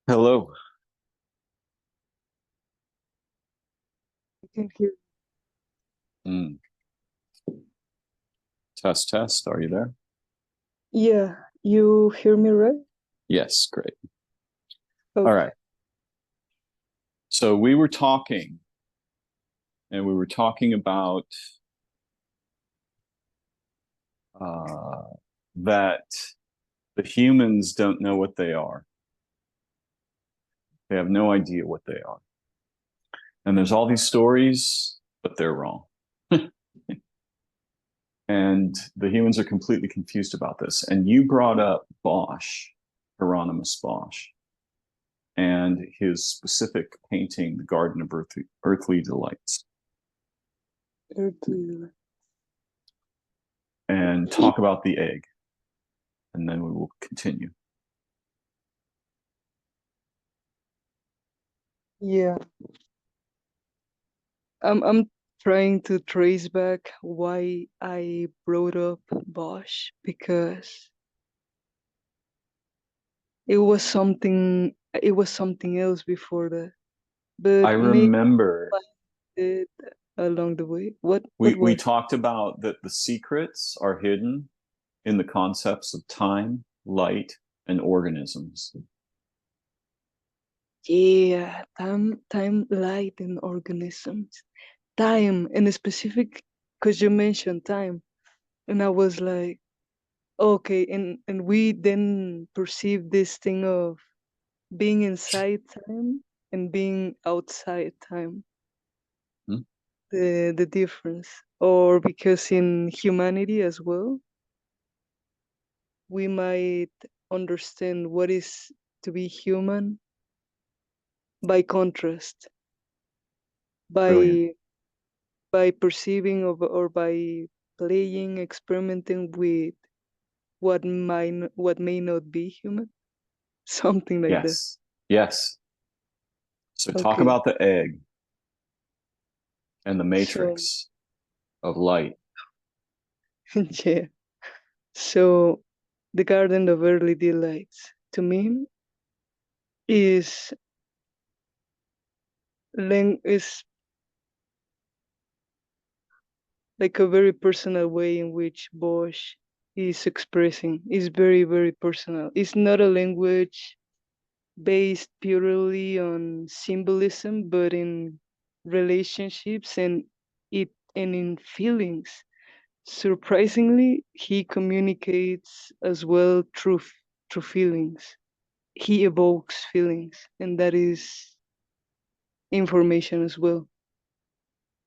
Hello. I can hear. Mm. Test, test. Are you there? Yeah, you hear me right? Yes, great. All Okay. right. So we were talking, and we were talking about uh, that the humans don't know what they are. They have no idea what they are. And there's all these stories, but they're wrong. And the humans are completely confused about this. And you brought up Bosch, Hieronymus Bosch, and his specific painting, The Garden of Earthly Delights. Earthly. And talk about the egg, and then we will continue. Yeah, I'm trying to trace back why I brought up Bosch because it was something else before that. I But maybe remember it along the way. What we was? talked about that the secrets are hidden in the concepts of time, light, and organisms. Yeah, time, light, and organisms. Time, and specific, because you mentioned time, and I was like, okay, and we then perceive this thing of being inside time and being outside time, Hmm? the difference. Or because in humanity as well, we might understand what is to be human by contrast, Brilliant. by perceiving or by playing, experimenting with what may not be human, something like that. Yes. Yes. So talk Okay, about the egg and the so matrix of light. yeah. So the Garden of Early Delights to me is is like a very personal way in which Bosch is expressing. Is very very personal. It's not a language based purely on symbolism, but in relationships and in feelings. Surprisingly, he communicates as well through feelings. He evokes feelings, and that is information as well.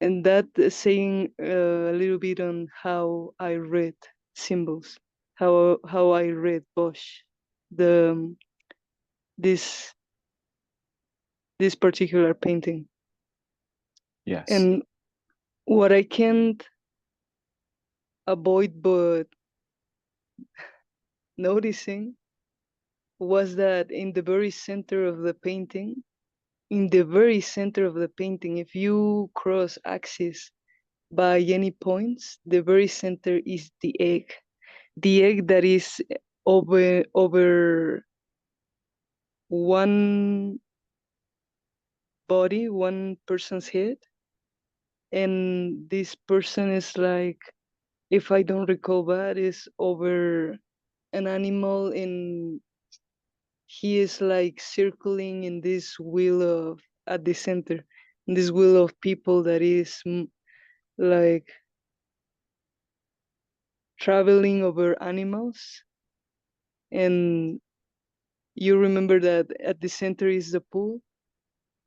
And that is saying a little bit on how I read symbols, how I read Bosch, the this this particular painting, Yes. and what I can't avoid but noticing was that in the very center of the painting, if you cross axis by any points, the very center is the egg that is over one body, one person's head, and this person is like, if I don't recall bad, is over an animal, and he is like circling in this wheel of at the center, in this wheel of people that is like traveling over animals. And you remember that at the center is the pool.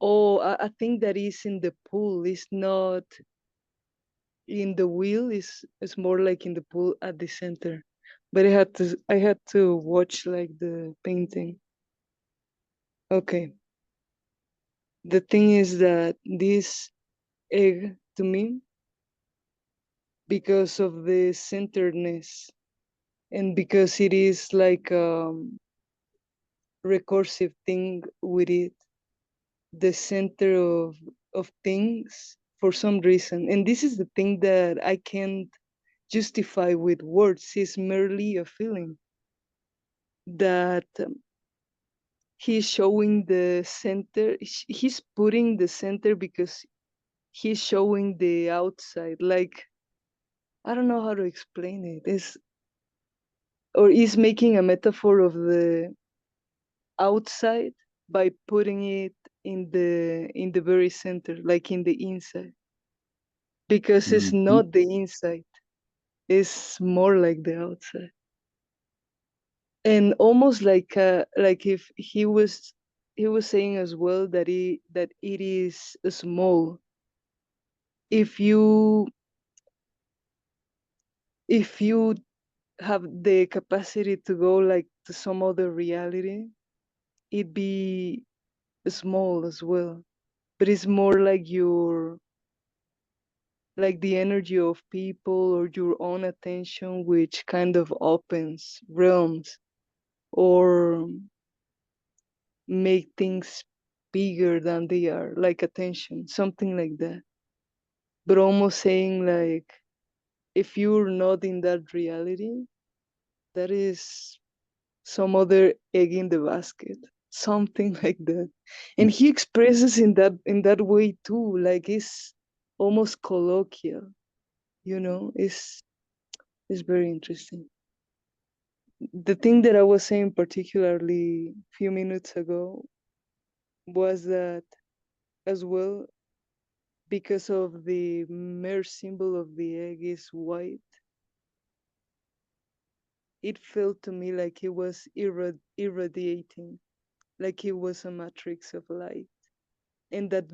Oh, I think that is in the pool. It's not in the wheel. It's more like in the pool at the center. But I had to watch like the painting. Okay. The thing is that this egg to me, because of the centeredness and because it is like recursive thing with it, the center of things for some reason, and this is the thing that I can't justify with words, is merely a feeling that he's showing the center. He's putting the center because he's showing the outside. Like, I don't know how to explain it. Or he's making a metaphor of the outside by putting it in the very center, like in the inside, because it's Mhm. not the inside, it's more like the outside. And almost like if he was saying as well that it is small. If you if you have the capacity to go like to some other reality, it be small as well, but it's more like the energy of people or your own attention, which kind of opens realms or make things bigger than they are, like attention, something like that. But almost saying like, if you're not in that reality, that is some other egg in the basket, something like that. And he expresses in that way too, like it's almost colloquial, it's very interesting. The thing that I was saying particularly a few minutes ago was that as well, because of the mere symbol of the egg is white, it felt to me like it was irradiating, like it was a matrix of light. And that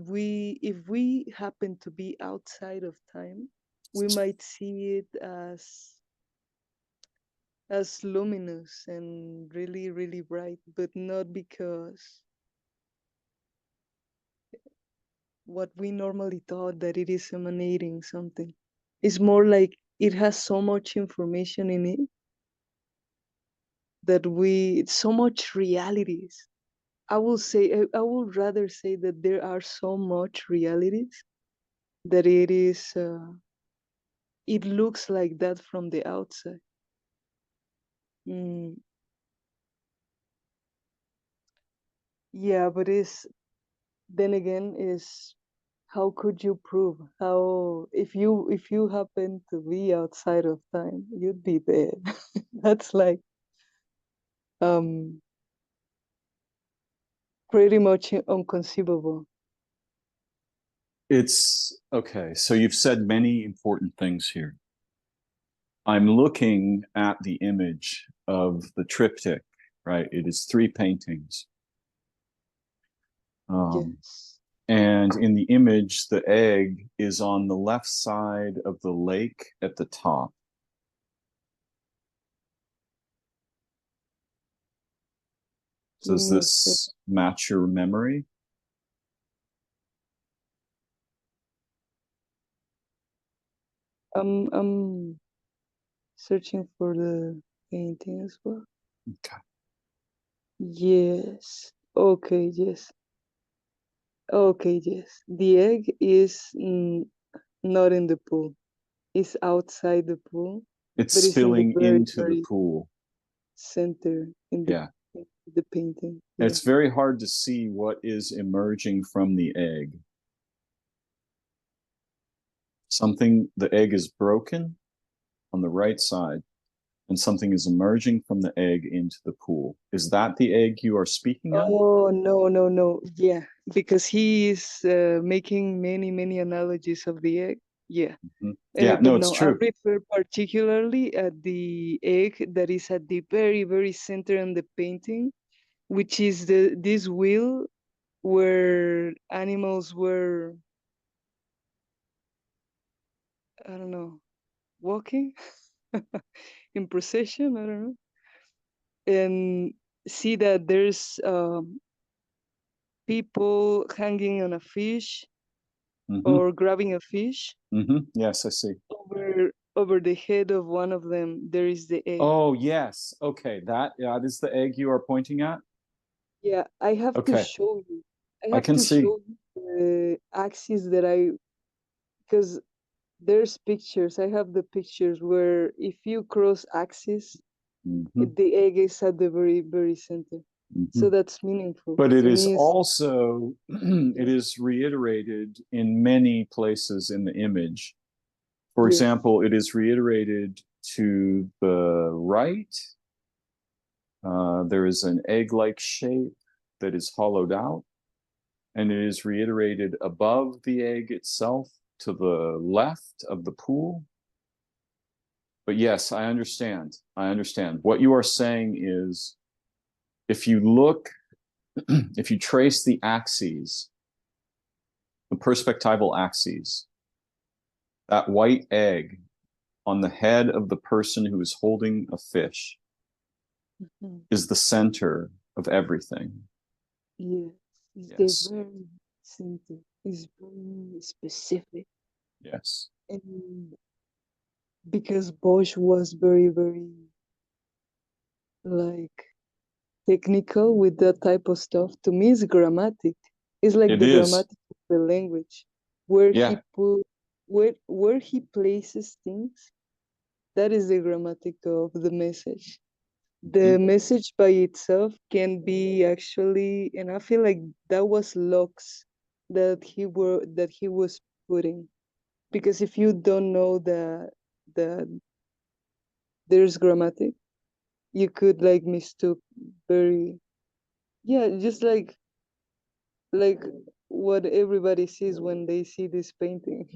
if we happen to be outside of time, we might see it as luminous and really, really bright, but not because what we normally thought that it is emanating something. It's more like it has so much information in it that it's so much realities. I would rather say that there are so much realities that it looks like that from the outside. Mm, yeah, but then again is how could you prove how if you happen to be outside of time, you'd be there. That's like um pretty much unconceivable. It's okay. So you've said many important things here. I'm looking at the image of the triptych, right? It is three paintings. Yes. And in the image, the egg is on the left side of the lake at the top. Give Does me a sec. this match your memory? I'm searching for the painting as well. Okay. Yes. Okay, yes. Okay, yes. The egg is not in the pool. It's outside the pool, It's but it's in the spilling very, into the very pool. center Yeah. in the painting. Yeah. It's very hard to see what is emerging from the egg. The egg is broken on the right side, and something is emerging from the egg into the pool. Is that the egg you are speaking of? Oh, no, no, no. Yeah, because he is making many, many analogies of the egg. Yeah. Mhm. Yeah, But no, it's no, I true. refer particularly at the egg that is at the very, very center in the painting, which is this wheel where animals were, I don't know, walking in procession. I don't know, and see that there's people hanging on a fish Hmm. or grabbing a fish. Yes, I see. Over the head of one of them, there is the egg. Oh, yes. Okay, that is the egg you are pointing at. Yeah, I have to Okay, show you. I I have can to see. show you the axis because there's pictures. I have the pictures where if you cross axis, Hmm. the egg is at the very, very center. So that's meaningful But it to is me. also, it is reiterated in many places in the image. For Yes. example, it is reiterated to the right. There is an egg-like shape that is hollowed out, and it is reiterated above the egg itself to the left of the pool. But yes, I understand. I understand. What you are saying is, if you look, if you trace the axes, the perspectival axes, that white egg on the head of the person who is holding a fish is the center of everything. Yes, it's the Yes. very center. It's very specific. Yes. And because Bosch was very, very like technical with that type of stuff, to me it's grammatic. It's like It the is. grammatic of the language, where he Yeah. put where he places things. That is the grammatic of the message. The message by itself can be actually, and I feel like that was locks that he was putting, because if you don't know the there's grammatic, you could like mistook very, yeah, just like what everybody sees when they see this painting,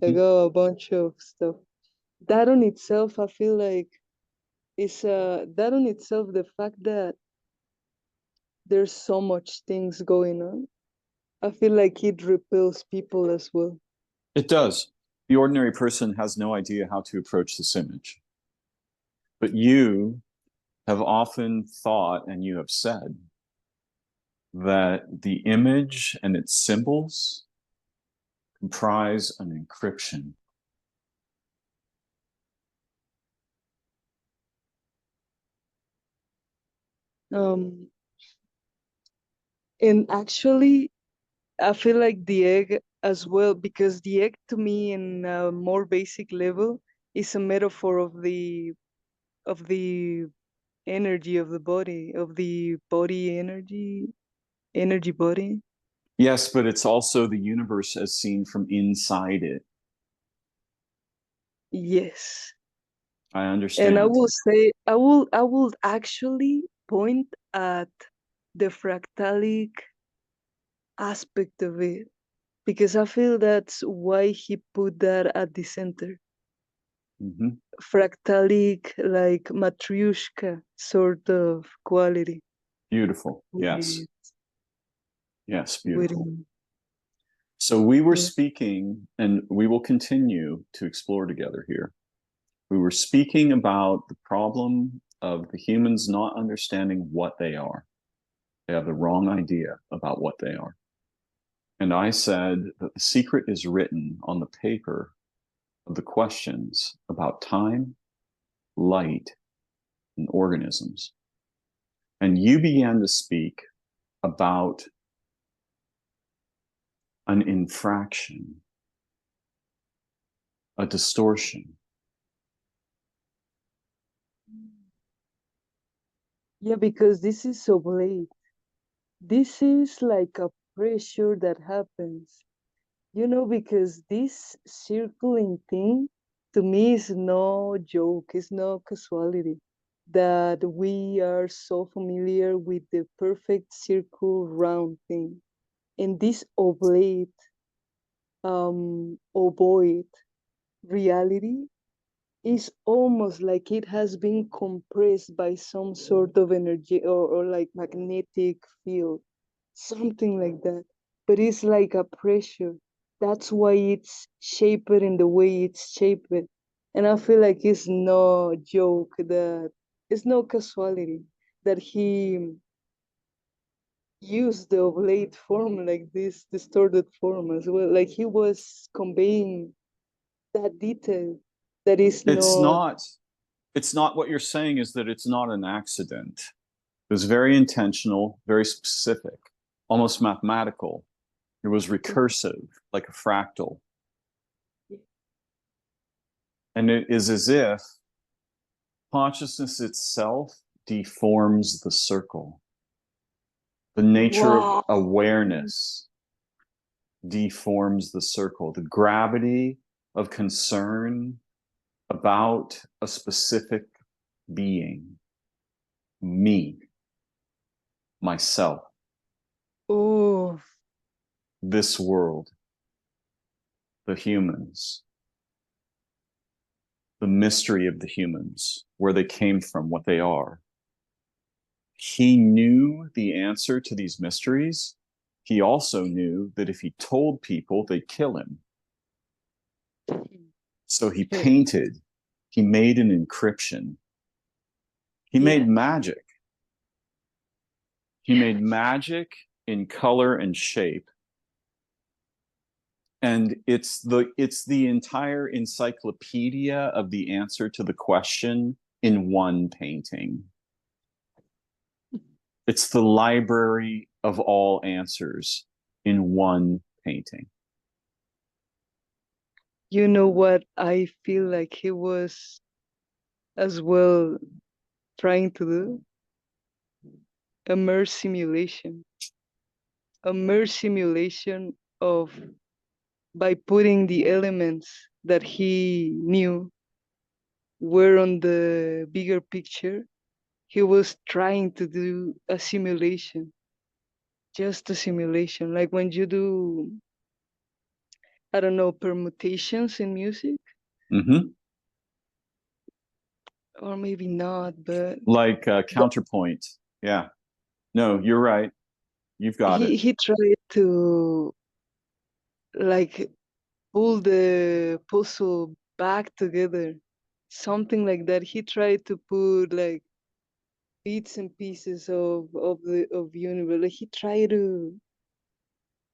like, oh, a bunch of stuff. That on itself, I feel like is that on itself, the fact that there's so much things going on, I feel like it repels people as well. It does. The ordinary person has no idea how to approach this image. But you have often thought, and you have said, that the image and its symbols comprise an encryption. Um, and actually, I feel like the egg as well, because the egg to me, in a more basic level, is a metaphor of the energy of the body energy body. Yes, but it's also the universe as seen from inside it. Yes. I And I understand. will say, I will actually point at the fractalic aspect of it, because I feel that's why he put that at the center. Mm-hmm. Fractalic, like matryoshka sort of quality. Beautiful. Yes. With, Yes, with beautiful. So we were yeah. speaking, and we will continue to explore together here. We were speaking about the problem of the humans not understanding what they are. They have the wrong idea about what they are. And I said that the secret is written on the paper of the questions about time, light, and organisms. And you began to speak about an infraction, a distortion. Yeah, because this is so late. This is like a pressure that happens, because this circling thing to me is no joke, it's no casualty. That we are so familiar with the perfect circle round thing. And this oblate, ovoid reality is almost like it has been compressed by some sort of energy, or like magnetic field, something like that. But it's like a pressure. That's why it's shaped in the way it's shaped. And I feel like it's no joke, that it's no casualty that he used the oblate form, like this distorted form as well. Like he was conveying that detail that is It's not. not, it's not what you're saying is that it's not an accident. It was very intentional, very specific, almost mathematical. It was recursive, like a fractal. And it is as if consciousness itself deforms the circle. The nature of Wow. awareness deforms the circle. The gravity of concern about a specific being, me, myself, Oh, this world, the humans, the mystery of the humans, where they came from, what they are. He knew the answer to these mysteries. He also knew that if he told people, they'd kill him. So he painted, he made an encryption. He made yeah. magic. He made magic in color and shape. And it's the entire encyclopedia of the answer to the question in one painting. It's the library of all answers in one painting. You know what I feel like he was as well trying to do? A mere simulation. A mere simulation of, by putting the elements that he knew were on the bigger picture, he was trying to do a simulation, just a simulation. Like when you do, I don't know, permutations in music, Mm-hmm. or maybe not, but Like counterpoint. Yeah. No, you're right. You've got it. he tried to like pull the puzzle back together, something like that. He tried to put like bits and pieces of the universe. Like he tried to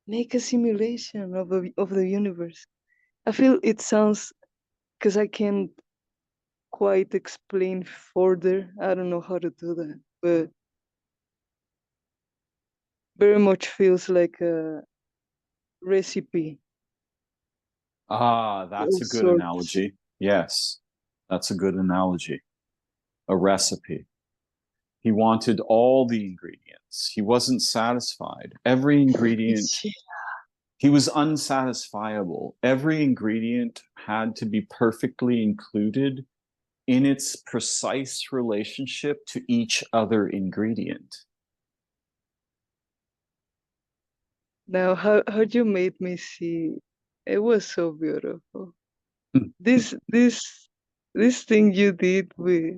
make a simulation of the universe. I feel it sounds, because I can't quite explain further. I don't know how to do that, but very much feels like a recipe Ah, that's of a good sorts. analogy. Yes, that's a good analogy. A recipe. He wanted all the ingredients. He wasn't satisfied. Every ingredient, Yeah. he was unsatisfiable. Every ingredient had to be perfectly included in its precise relationship to each other ingredient. Now, how you made me see, it was so beautiful. This thing you did with,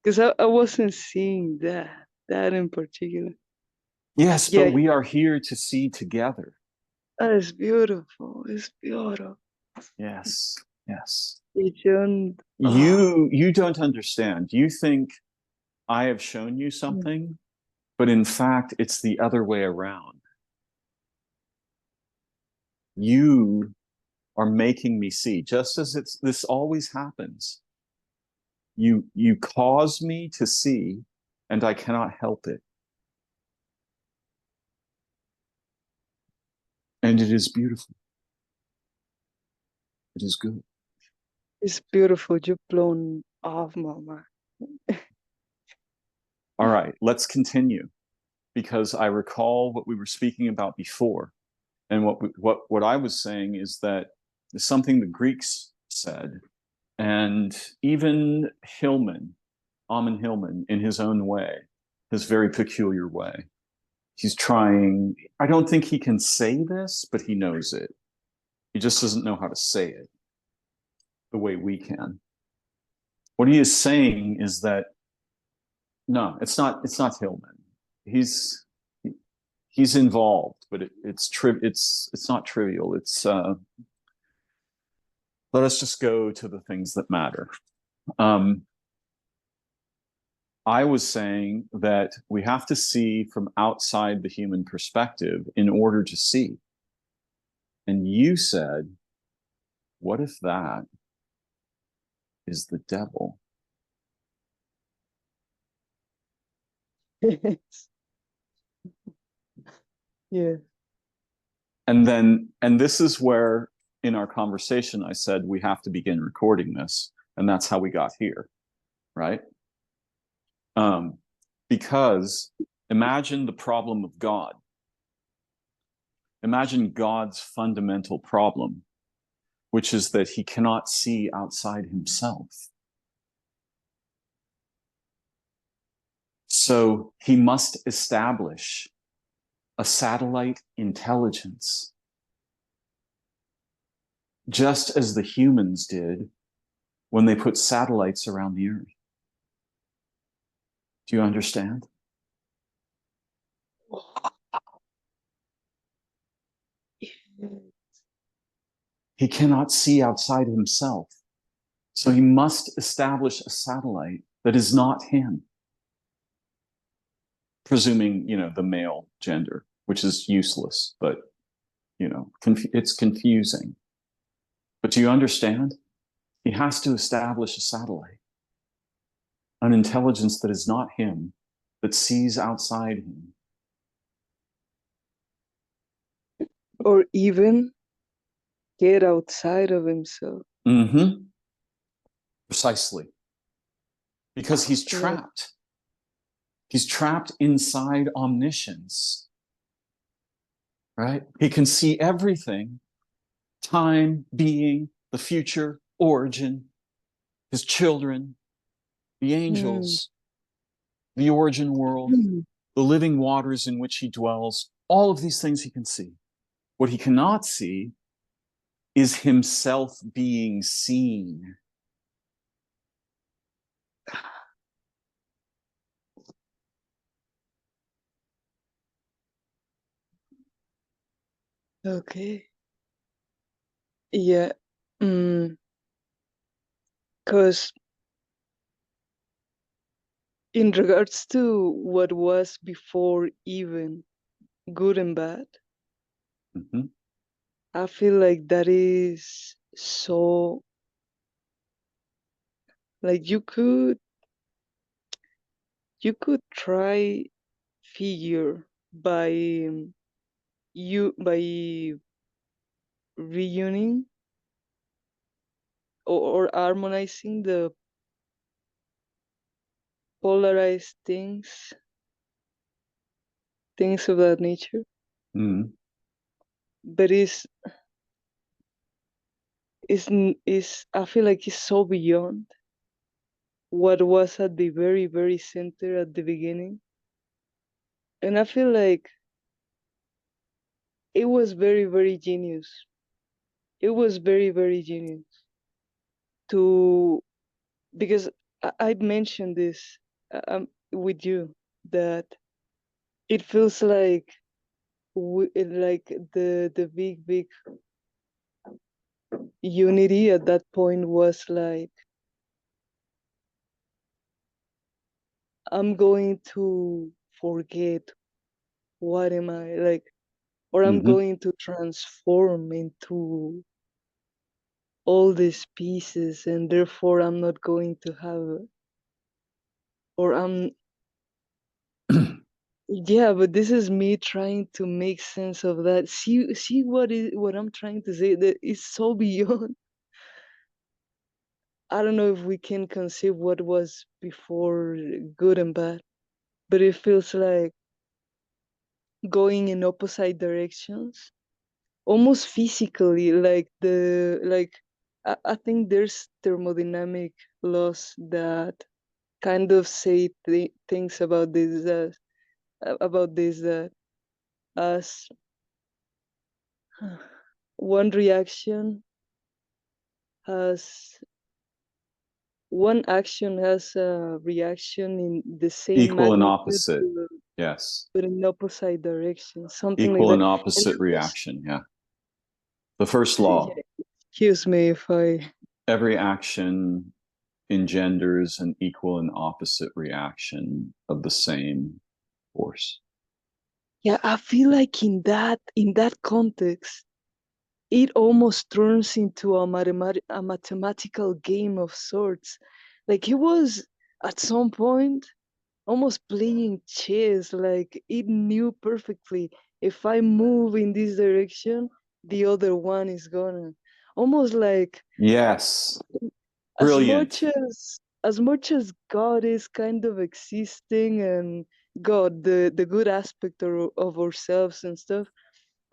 because I wasn't seeing that in particular. Yes, but Yeah, we are here to see together. that is beautiful. It's beautiful. Yes, yes. Beyond, ah, You don't understand. You think I have shown you something, but in fact, it's the other way around. You are making me see, just as this always happens. You cause me to see, and I cannot help it. And it is beautiful. It is good. it's beautiful. You've blown off my mind. All right, let's continue because I recall what we were speaking about before. And what I was saying is that it's something the Greeks said, and even Hillman, Amon Hillman, in his own way, his very peculiar way. He's trying, I don't think he can say this, but he knows it. He just doesn't know how to say it the way we can. What he is saying is that no, it's not Hillman. He's he's involved, but it's not trivial. It's let us just go to the things that matter. Um, I was saying that we have to see from outside the human perspective in order to see. And you said, what if that is the devil? Yeah. And this is where in our conversation I said we have to begin recording this, and that's how we got here, right? Because imagine the problem of God. Imagine God's fundamental problem, which is that he cannot see outside himself. So he must establish a satellite intelligence, just as the humans did when they put satellites around the earth. Do you understand? He cannot see outside himself. So he must establish a satellite that is not him. Presuming, the male gender, which is useless, but, it's confusing. But do you understand? He has to establish a satellite, an intelligence that is not him, that sees outside him. Or even get outside of himself. Mm-hmm. Precisely. Because he's trapped. He's trapped inside omniscience. Right? He can see everything: time, being, the future, origin, his children, the angels, the origin world, the living waters in which he dwells. All of these things he can see. What he cannot see is himself being seen. Okay. Yeah. Because in regards to what was before even good and bad, I feel like that is so, like you could try figure by reuniting or harmonizing the polarized things of that nature. But I feel like it's so beyond what was at the very, very center at the beginning. And I feel like it was very, very genius. It was very, very genius because I mentioned this with you, that it feels like the big unity at that point was like, I'm going to forget what am I like, or I'm going to transform into all these pieces, and therefore I'm not going to have, or I'm yeah, but this is me trying to make sense of that. See what I'm trying to say, that is so beyond. I don't know if we can conceive what was before good and bad, but it feels like going in opposite directions, almost physically, I think there's thermodynamic laws that kind of say things about this, that as one reaction has one action has a reaction in the same Equal and magnitude, opposite. Yes. but in opposite direction, something Equal like and that. opposite reaction. Yeah. The first law. Yeah, excuse me if I. Every action engenders an equal and opposite reaction of the same force. Yeah, I feel like in that context, it almost turns into a mathematical game of sorts. Like he was at some point almost playing chess. Like it knew perfectly, if I move in this direction, the other one is gonna. Almost like, Yes. as Brilliant. much as much as God is kind of existing, and God, the good aspect of ourselves and stuff,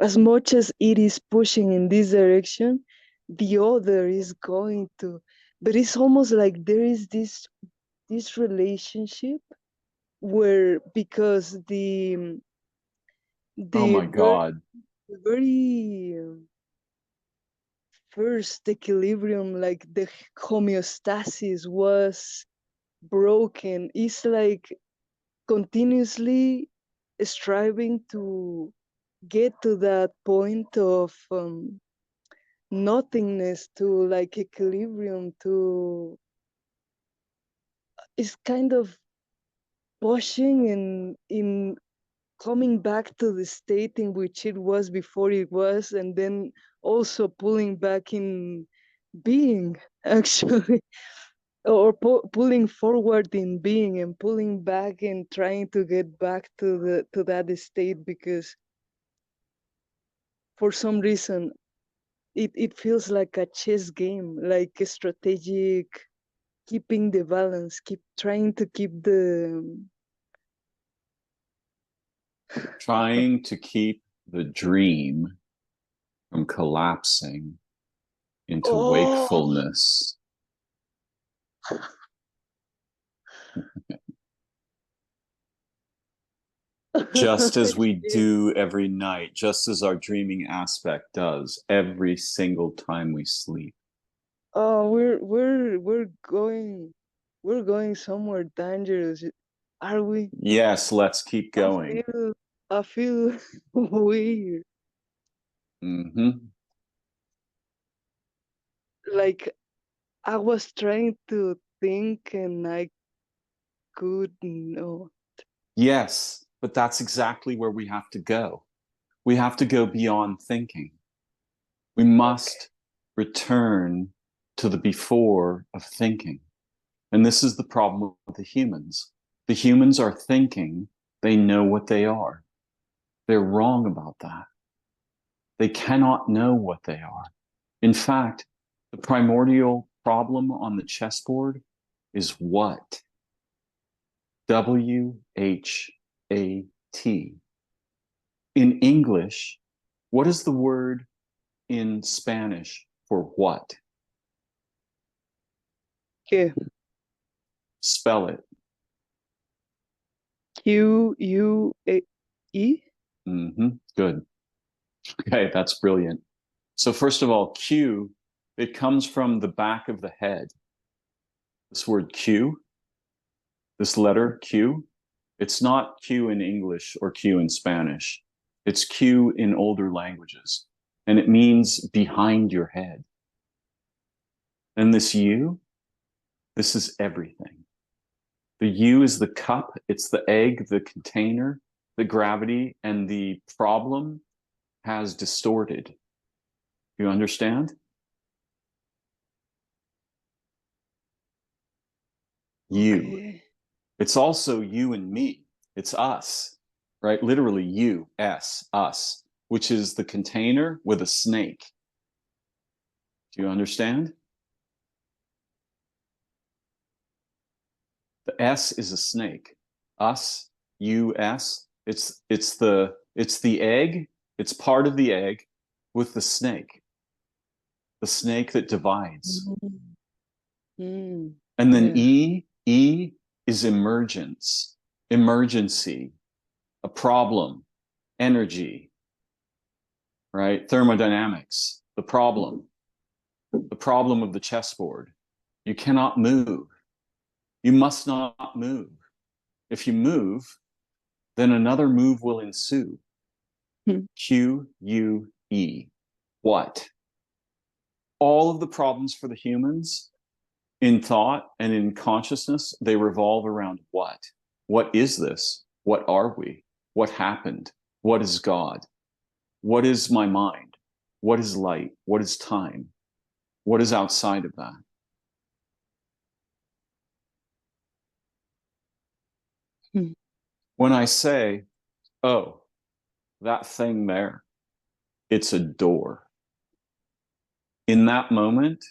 as much as it is pushing in this direction, the other is going to. But it's almost like there is this relationship where, because Oh the my God. very first equilibrium, like the homeostasis, was broken, it's like continuously striving to get to that point of nothingness, to like equilibrium, to, it's kind of pushing and in coming back to the state in which it was before it was, and then also pulling back in being, actually, or pulling forward in being and pulling back and trying to get back to that state, because for some reason it feels like a chess game, like a strategic, keeping the balance, keep trying to keep the Trying to keep the dream from collapsing into oh. wakefulness. Just as we Yeah. do every night, just as our dreaming aspect does every single time we sleep. Oh, we're going somewhere dangerous, are we? Yes, let's keep I going. feel I feel weird. Hmm. Like I was trying to think and I could not. Yes, but that's exactly where we have to go. We have to go beyond thinking. We Okay. must return to the before of thinking. And this is the problem with the humans. The humans are thinking they know what they are. They're wrong about that. They cannot know what they are. In fact, the primordial problem on the chessboard is what? WHAT. In English, what is the word in Spanish for what? Okay. Spell it. QUE. Good. Okay, that's brilliant. So first of all, Q, it comes from the back of the head. This word Q, this letter Q, it's not Q in English or Q in Spanish. It's Q in older languages, and it means behind your head. And this U, this is everything. The U is the cup, it's the egg, the container, the gravity, and the problem has distorted. You understand? You. Okay. It's also you and me. It's us, right? Literally you, us, which is the container with a snake. Do you understand? The S is a snake. Us, you, S. It's the egg. It's part of the egg with the snake that divides. Mm. Mm. And then Yeah. E is emergence, emergency, a problem, energy, right? Thermodynamics, the problem of the chessboard. You cannot move. You must not move. If you move, then another move will ensue. Hmm. QUE. What? All of the problems for the humans in thought and in consciousness, they revolve around what? What is this? What are we? What happened? What is God? What is my mind? What is light? What is time? What is outside of that? Hmm. When I say, oh, that thing there, it's a door. In that moment,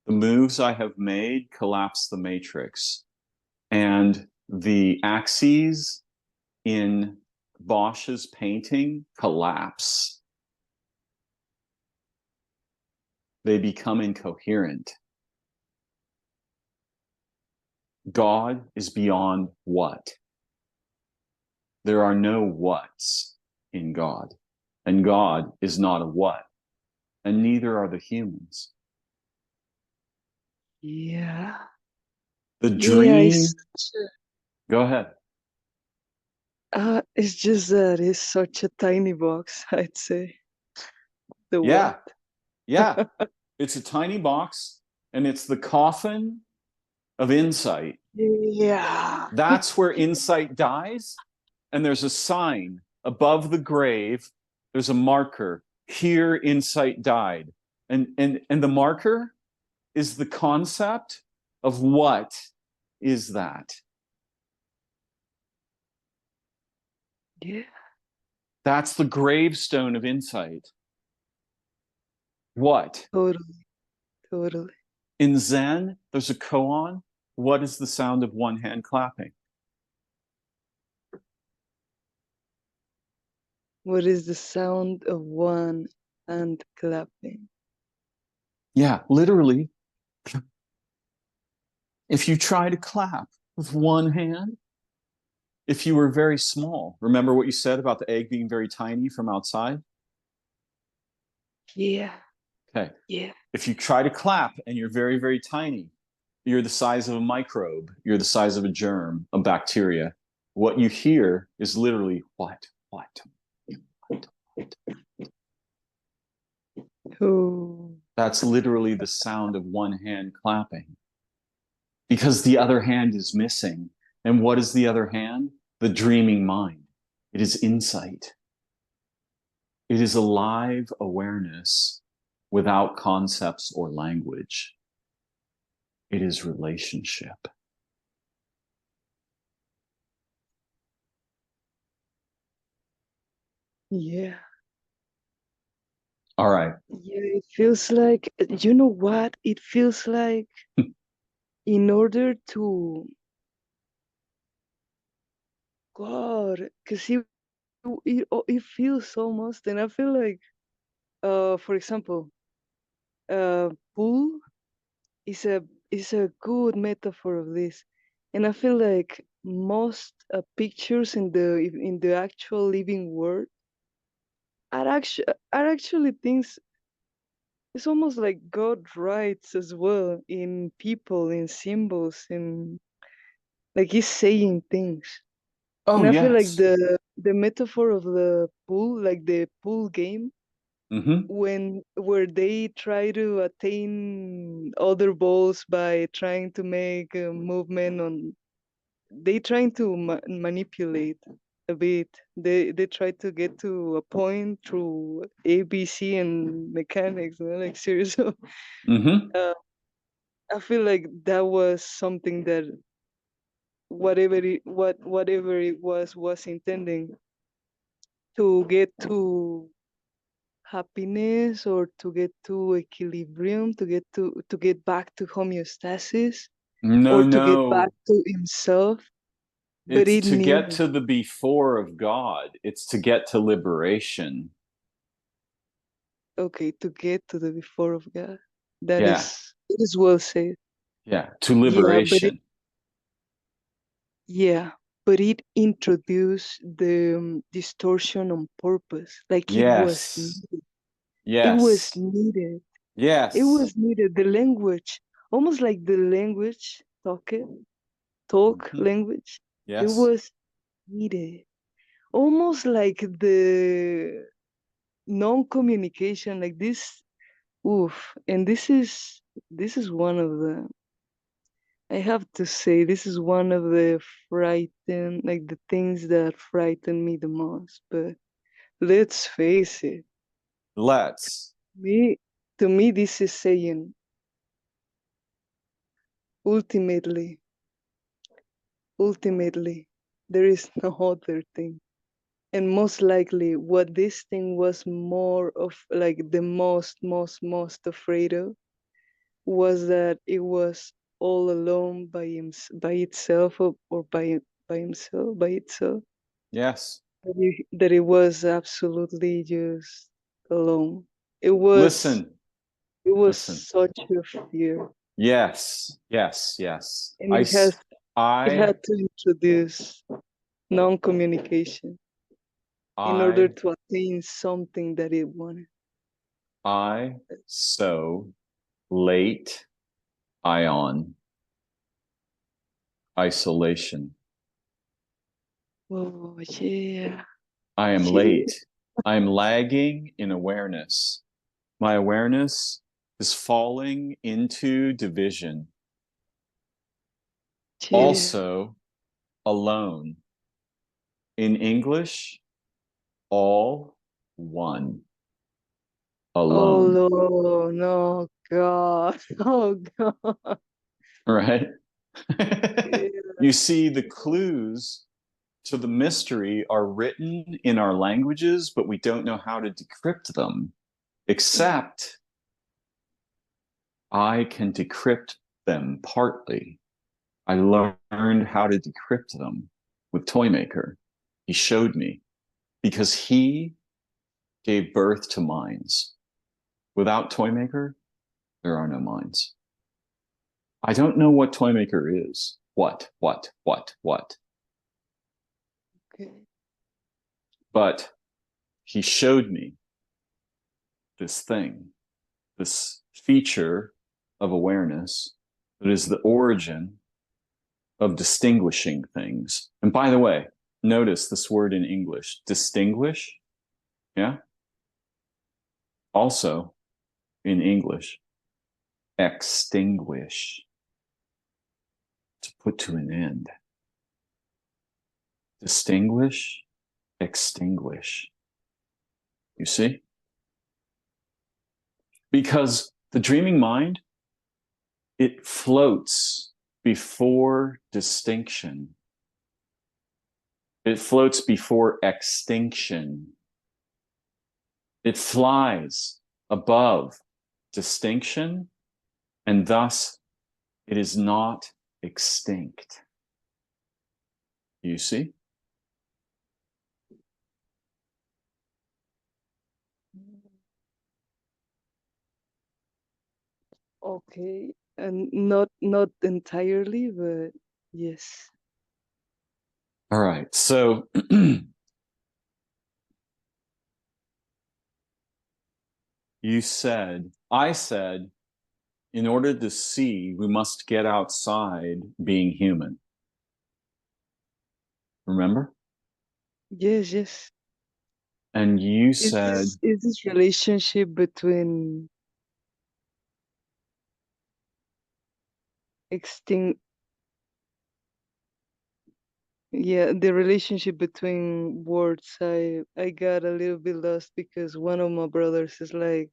The moves I have made collapse the matrix. And the axes in Bosch's painting collapse. They become incoherent. God is beyond what? There are no whats in God. And God is not a what. And neither are the humans. Yeah. The Yeah, dream. Go ahead. it's just that it's such a tiny box, I'd say. The Yeah. what? Yeah. It's a tiny box and it's the coffin of insight. Yeah. That's where insight dies. And there's a sign above the grave. There's a marker. Here insight died. And the marker is the concept of what is that? Yeah, That's the gravestone of insight. What? totally, totally. In Zen, there's a koan. What is the sound of one hand clapping? What is the sound of one hand clapping? Yeah, literally. If you try to clap with one hand, if you were very small, remember what you said about the egg being very tiny from outside? Yeah, Okay. yeah. If you try to clap and you're very, very tiny, you're the size of a microbe, you're the size of a germ, a bacteria. What you hear is literally what, what, what. Oh, That's literally the sound of one hand clapping because the other hand is missing. And what is the other hand? The dreaming mind. It is insight. It is a live awareness without concepts or language. It is relationship. yeah. All right. Yeah, it feels like, you know what? It feels like in order to, God, because it feels almost, and I feel like, for example, pool is a good metaphor of this, and I feel like most pictures in the actual living world are actually things. It's almost like God writes as well in people, in symbols, in like He's saying things. Oh, And I feel like yes. the metaphor of the pool, like the pool game, Mm-hmm. where they try to attain other balls by trying to make a movement on, they trying to manipulate a bit. They try to get to a point through ABC and mechanics, you know, like seriously. Mm-hmm. uh, I feel like that was something that whatever it was intending to get to happiness, or to get to equilibrium, to get back to homeostasis, No, or to get back no. to himself. But It's it to get needed, to the before of God. It's to get to liberation. okay, to get to the before of God. That Yeah. is, it is well said. Yeah. To Yeah, but liberation. yeah, but it introduced the distortion on purpose. Like Yes. it was Yes. needed. It Yes. was needed. The language, almost like the language, talk Mm-hmm. language. It Yes. was needed. Almost like the non-communication, like this. Oof. And this is one of the, I have to say, this is one of the like the things that frighten me the most. But let's face it, Let's. me to me, this is saying ultimately, ultimately, there is no other thing. And most likely, what this thing was more of, like the most afraid of, was that it was all alone by itself, or by himself, by itself. Yes. That it was absolutely just alone. It was Listen, it was listen. such a fear, Yes, yes, yes. and it I, had to introduce non-communication in order I, to attain something that it wanted. I, so late ion isolation. Oh yeah, I am yeah, late. I am lagging in awareness. My awareness is falling into division. yeah. Also, alone. In English, all one. Oh Alone. Lord, no, God, oh God. Right? Yeah. You see, the clues to the mystery are written in our languages, but we don't know how to decrypt them, except I can decrypt them partly. I learned how to decrypt them with Toymaker. He showed me because he gave birth to minds. Without Toymaker, there are no minds. I don't know what Toymaker is. What? Okay. But he showed me this thing, this feature of awareness that is the origin of distinguishing things. And by the way, notice this word in English, distinguish, yeah? Also in English, extinguish, to put to an end. Distinguish, extinguish. You see? Because the dreaming mind, it floats before distinction. It floats before extinction. It flies above distinction, and thus it is not extinct. You see? Okay, and not entirely, but yes. All right. So I said, in order to see, we must get outside being human. Remember? Yes, yes. And you said, Is this relationship between extinct, yeah, the relationship between words, I got a little bit lost because one of my brothers is like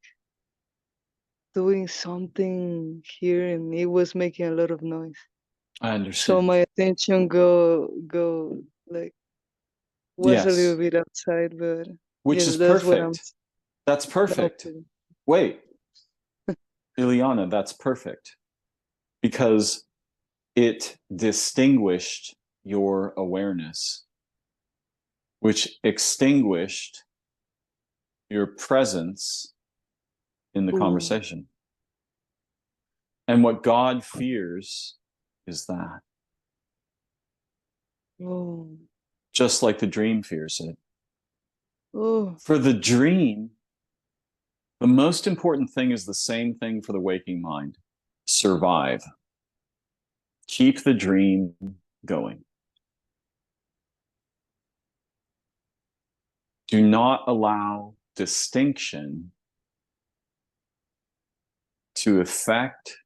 doing something here and it was making a lot of noise. I So understand. my attention go like was a little Yes, bit outside, but which yes, is that's what I'm perfect. That's perfect. okay. Wait, Ileana, that's perfect because it distinguished your awareness, which extinguished your presence in the Oh, conversation. And what God fears is that, oh, just like the dream fears it. oh, For the dream, the most important thing is the same thing for the waking mind: survive. Keep the dream going. Do not allow distinction to affect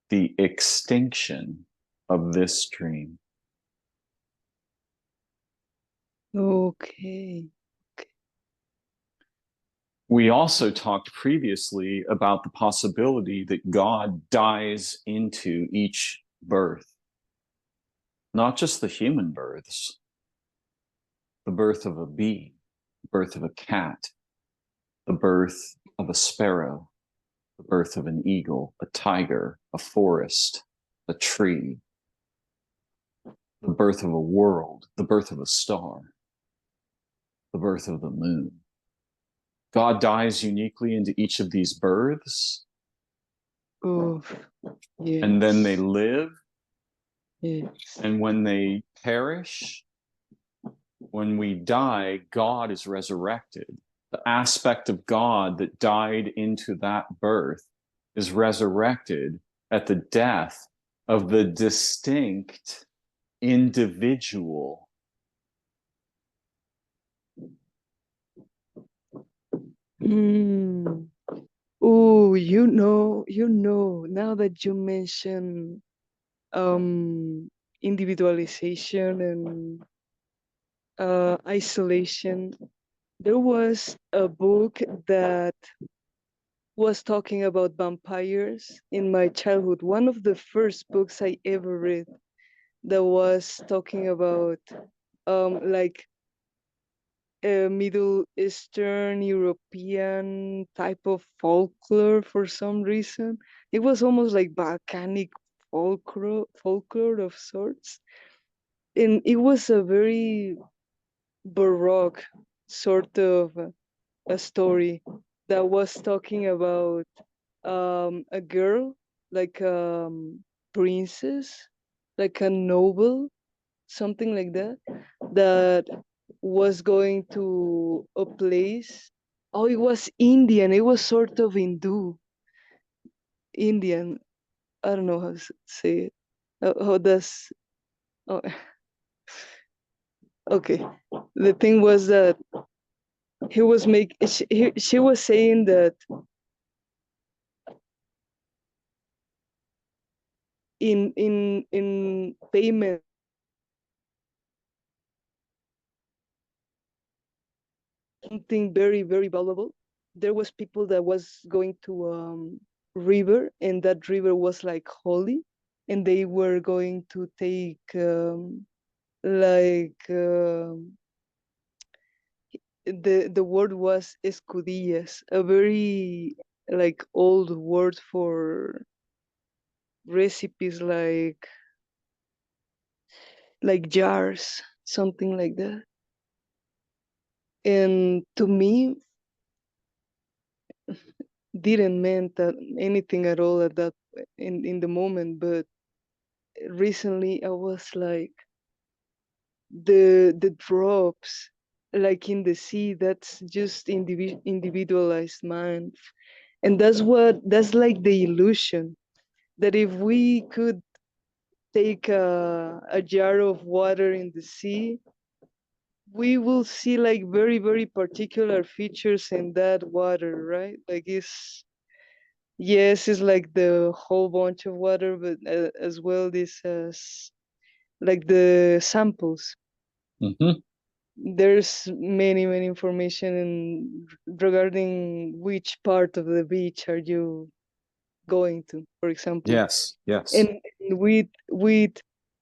the extinction of this dream. okay. We also talked previously about the possibility that God dies into each birth, not just the human births, the birth of a bee, the birth of a cat, the birth of a sparrow, the the birth of an eagle, a tiger, a forest, a tree, the birth of a world, the birth of a star, the birth of the moon. God dies uniquely into each of these births. Oh, yes. And then they live. Yes. And when they perish, when we die, God is resurrected. The aspect of God that died into that birth is resurrected at the death of the distinct individual. Oh, now that you mention individualization and isolation, there was a book that was talking about vampires in my childhood. One of the first books I ever read that was talking about like a Middle Eastern European type of folklore for some reason. It was almost like volcanic folklore of sorts. And it was a very baroque sort of a story that was talking about a girl, like princess, like a noble, something like that, that was going to a place. Oh, it was Indian. It was sort of Indian. I don't know how to say it. How does? Oh, okay. The thing was that he was she was saying that in payment something very valuable. There was people that was going to river, and that river was like holy, and they were going to take like the word was escudillas, a very like old word for recipes, like jars, something like that. And to me, didn't mean that anything at all at that in the moment, but recently I was like the drops like in the sea, that's just individualized mind. And that's like the illusion that if we could take a jar of water in the sea, we will see like very particular features in that water, right? Like it's like the whole bunch of water, but as well this as like the samples. Mm-hmm. There's many information regarding which part of the beach are you going to, for example. Yes, yes. And with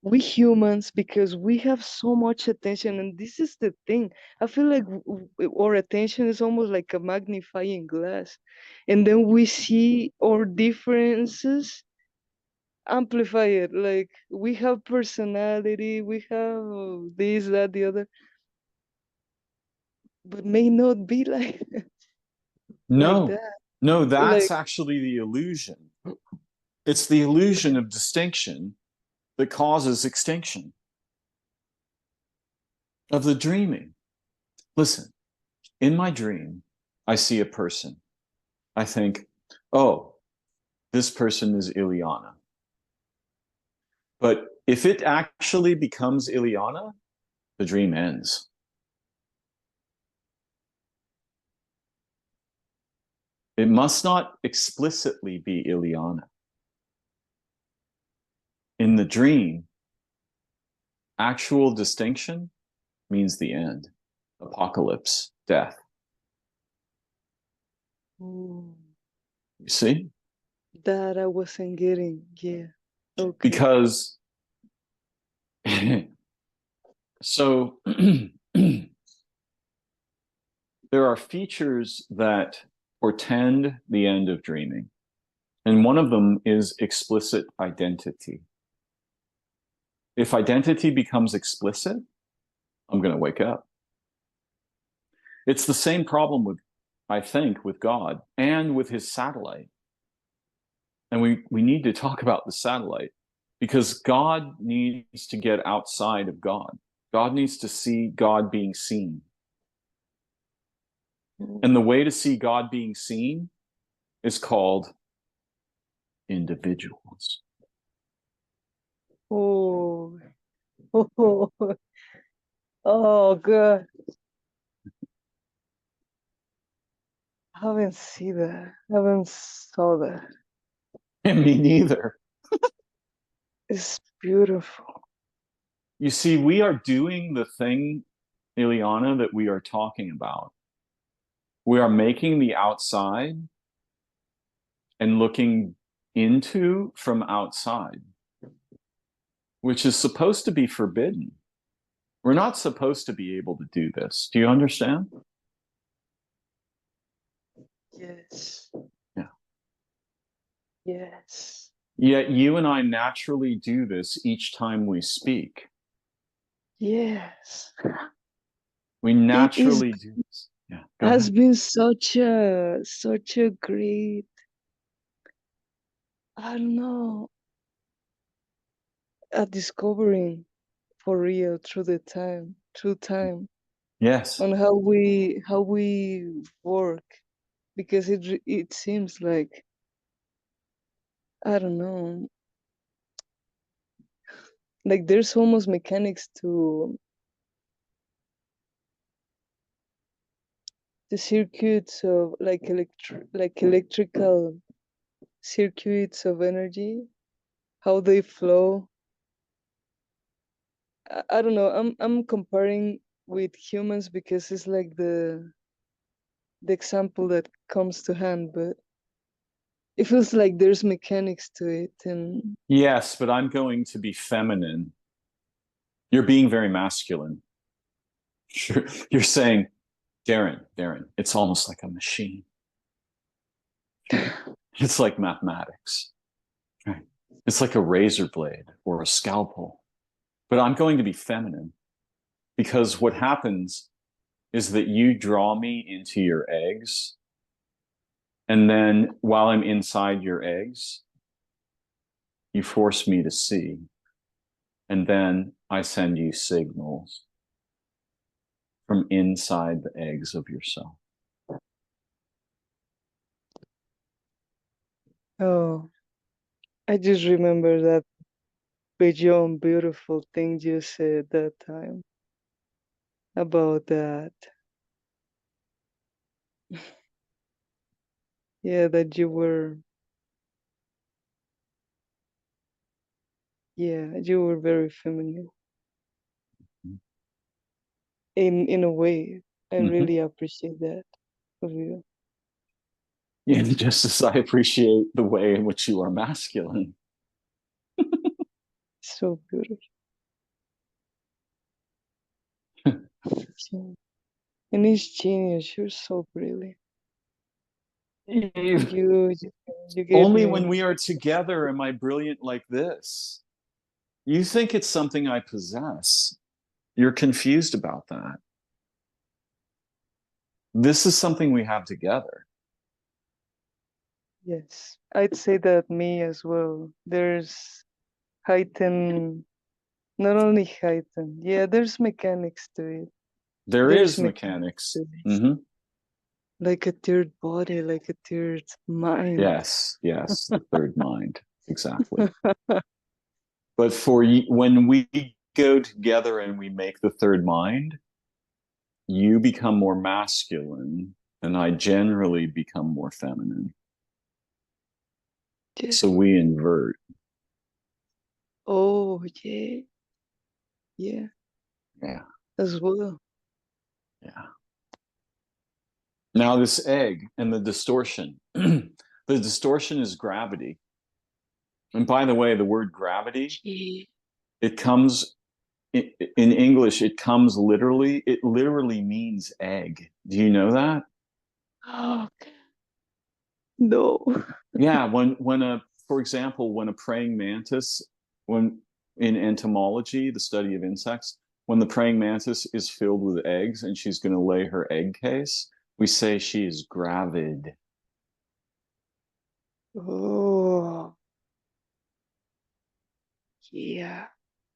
we humans, because we have so much attention, and this is the thing, I feel like our attention is almost like a magnifying glass, and then we see our differences amplify it. Like we have personality, we have this, that, the other, but may not be like like No, that. no, that's Like actually the illusion. It's the illusion of distinction that causes extinction of the dreaming. Listen, in my dream, I see a person. I think, oh, this person is Ileana. But if it actually becomes Ileana, the dream ends. It must not explicitly be Ileana. In the dream, actual distinction means the end, apocalypse, death. oh, You see? that I wasn't getting. Yeah. Okay. Because so there are features that portend the end of dreaming. And one of them is explicit identity. If identity becomes explicit, I'm going to wake up. It's the same problem with, I think, with God and with his satellite. And we need to talk about the satellite because God needs to get outside of God. God needs to see God being seen. And the way to see God being seen is called individuals. Oh, oh, oh, God. I haven't seen that. I haven't saw that. And me neither. It's beautiful. You see, we are doing the thing, Ileana, that we are talking about. We are making the outside and looking into from outside, which is supposed to be forbidden. We're not supposed to be able to do this. Do you understand? Yes. Yeah. Yes. Yet you and I naturally do this each time we speak. Yes. We It is naturally do this. Yeah, go has ahead. been such a great, I don't know, a discovering for real through time Yes. on how we work, because it seems like, I don't know, like there's almost mechanics to the circuits of like electrical circuits of energy, how they flow. I don't know. I'm comparing with humans because it's like the example that comes to hand, but it feels like there's mechanics to it. And Yes, but I'm going to be feminine. You're being very masculine. You're saying, Darren, it's almost like a machine. It's like mathematics. Right? It's like a razor blade or a scalpel. But I'm going to be feminine because what happens is that you draw me into your eggs. And then while I'm inside your eggs, you force me to see. And then I send you signals from inside the eggs of yourself. oh, I just remember that beyond beautiful thing you said that time about that. Yeah, that you were, yeah, you were very feminine in a way. I Mm-hmm. really appreciate that of you. And just as I appreciate the way in which you are masculine. So beautiful. So, and it's genius. You're so brilliant. You you, you gave Only when me. we are together am I brilliant like this. You think it's something I possess. You're confused about that. This is something we have together. Yes, I'd say that me as well. There's heightened, not only heightened. Yeah, there's mechanics to it. There There's is mechanics mechanics. to it. Mm-hmm. Like a third body, like a third mind. Yes, the third mind. Exactly. But when we go together and we make the third mind, you become more masculine and I generally become more feminine. Yeah. So we invert. Oh, yeah, yeah, Yeah. as well. Yeah. Now, this egg and the distortion. The distortion is gravity. And by the way, the word gravity, Yeah. it comes in English, it literally means egg. Do you know that? Oh, No. Yeah, for example, when a praying mantis, when in entomology, the study of insects, when the praying mantis is filled with eggs and she's going to lay her egg case, we say she is gravid. Oh, yeah.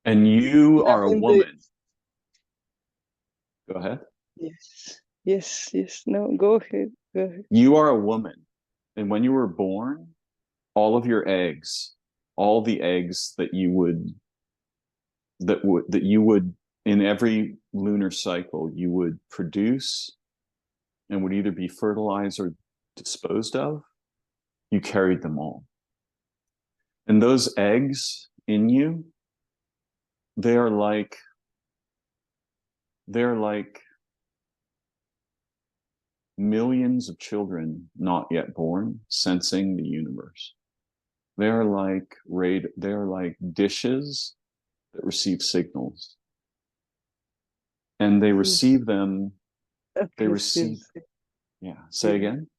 And you And I are a think that woman. Go ahead. yes, yes, yes. No, go ahead. Go ahead. You are a woman. And when you were born, all of your eggs, all the eggs that you would in every lunar cycle you would produce and would either be fertilized or disposed of, you carried them all. And those eggs in you, they are like they're like millions of children not yet born sensing the universe. They're like dishes that receive signals. And they Yes. receive them, they Okay, receive, seriously. yeah, say Yeah. again.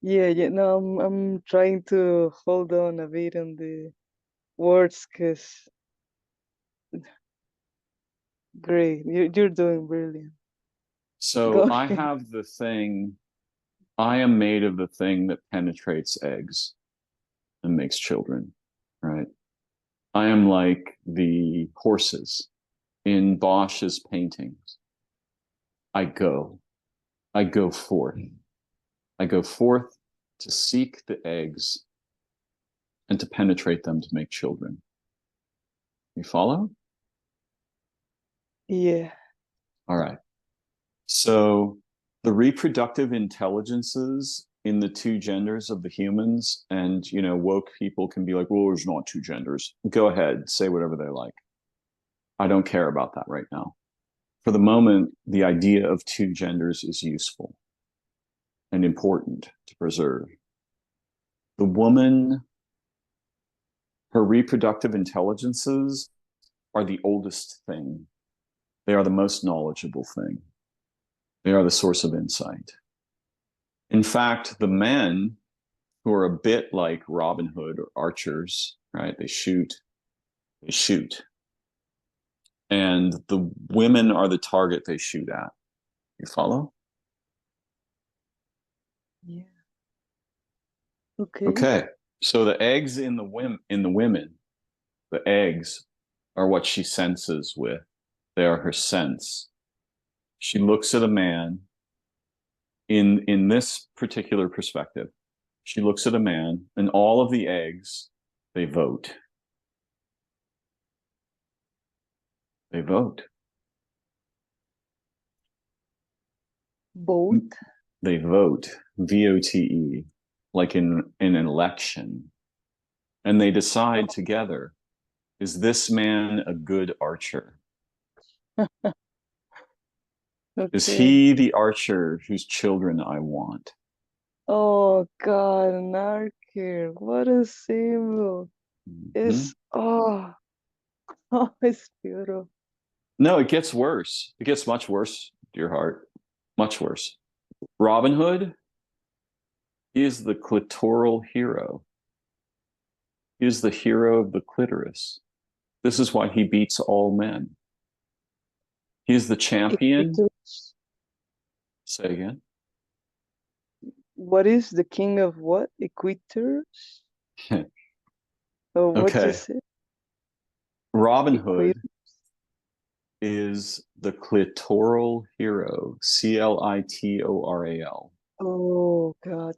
Yeah, yeah. No, I'm trying to hold on a bit on the words because great. You're doing brilliant. Go So I ahead. have the thing, I am made of the thing that penetrates eggs and makes children, right? I am like the horses in Bosch's paintings. I go, I go forth. I go forth to seek the eggs and to penetrate them to make children. You follow? Yeah. All right. So the reproductive intelligences in the two genders of the humans, and woke people can be like, well, there's not two genders. Go ahead, say whatever they like. I don't care about that right now. For the moment, the idea of two genders is useful and important to preserve. The woman, her reproductive intelligences are the oldest thing. They are the most knowledgeable thing. They are the source of insight. In fact, the men who are a bit like Robin Hood or archers, right? They shoot. And the women are the target they shoot at. You follow? Yeah. Okay. Okay. So the eggs in the women, the eggs are what she senses with. They are her sense. She looks at a man in this particular perspective. She looks at a man and all of the eggs, they vote. They vote. Both. They vote, VOTE, like in an election. And they decide together, is this man a good archer? Is Okay. he the archer whose children I want? Oh God, an archer. What a symbol. Mhm. It's oh, it's beautiful. No, it gets worse. It gets much worse, dear heart. Much worse. Robin Hood, he is the clitoral hero. He is the hero of the clitoris. This is why he beats all men. He is the champion. Equators. Say again. What is the king of what? Equators? Oh, what you Okay. said? Robin Equator. Hood is the clitoral hero, Clitoral. Oh God,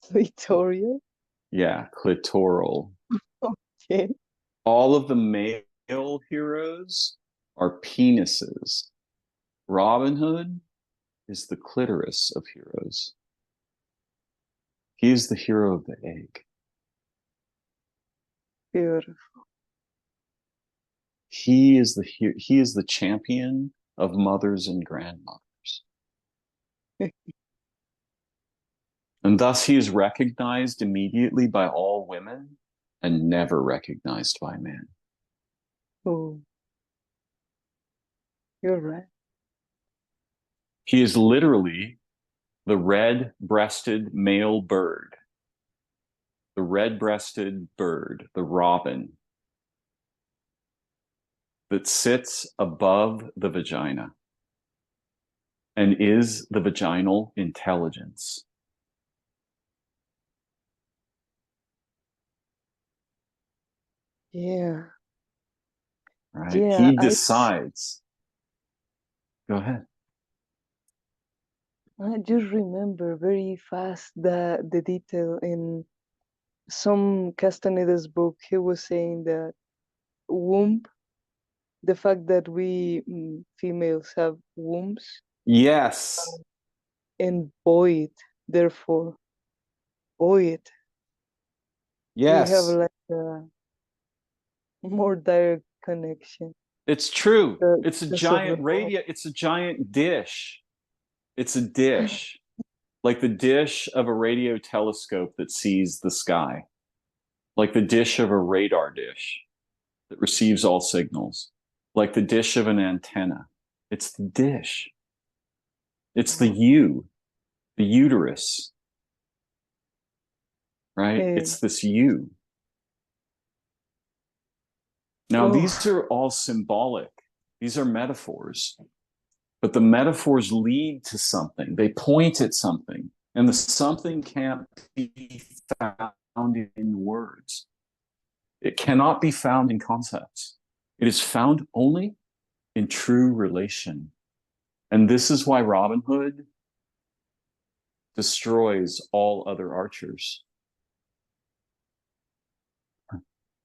Clitoria. Yeah, clitoral. Okay. All of the male heroes are penises. Robin Hood is the clitoris of heroes. He is the hero of the egg. Beautiful. He is the champion of mothers and grandmothers. And thus he is recognized immediately by all women and never recognized by men. Oh, you're right. He is literally the red-breasted male bird, the red-breasted bird, the robin, that sits above the vagina and is the vaginal intelligence. Yeah. Right? Yeah, He decides. Go ahead. I just remember very fast the detail in some Castaneda's book. He was saying that womb, the fact that we females have wombs, Yes. and void, therefore void, we have Yes. like a more direct connection. It's true. The, It's a because of the giant radio. It's a giant dish. It's a dish, like the dish of a radio telescope that sees the sky, like the dish of a radar dish that receives all signals, like the dish of an antenna. It's the dish. It's the the uterus, right? Hey, It's this you. Now, oh, these are all symbolic. These are metaphors, but the metaphors lead to something. They point at something, and the something can't be found in words. It cannot be found in concepts. It is found only in true relation. And this is why Robin Hood destroys all other archers.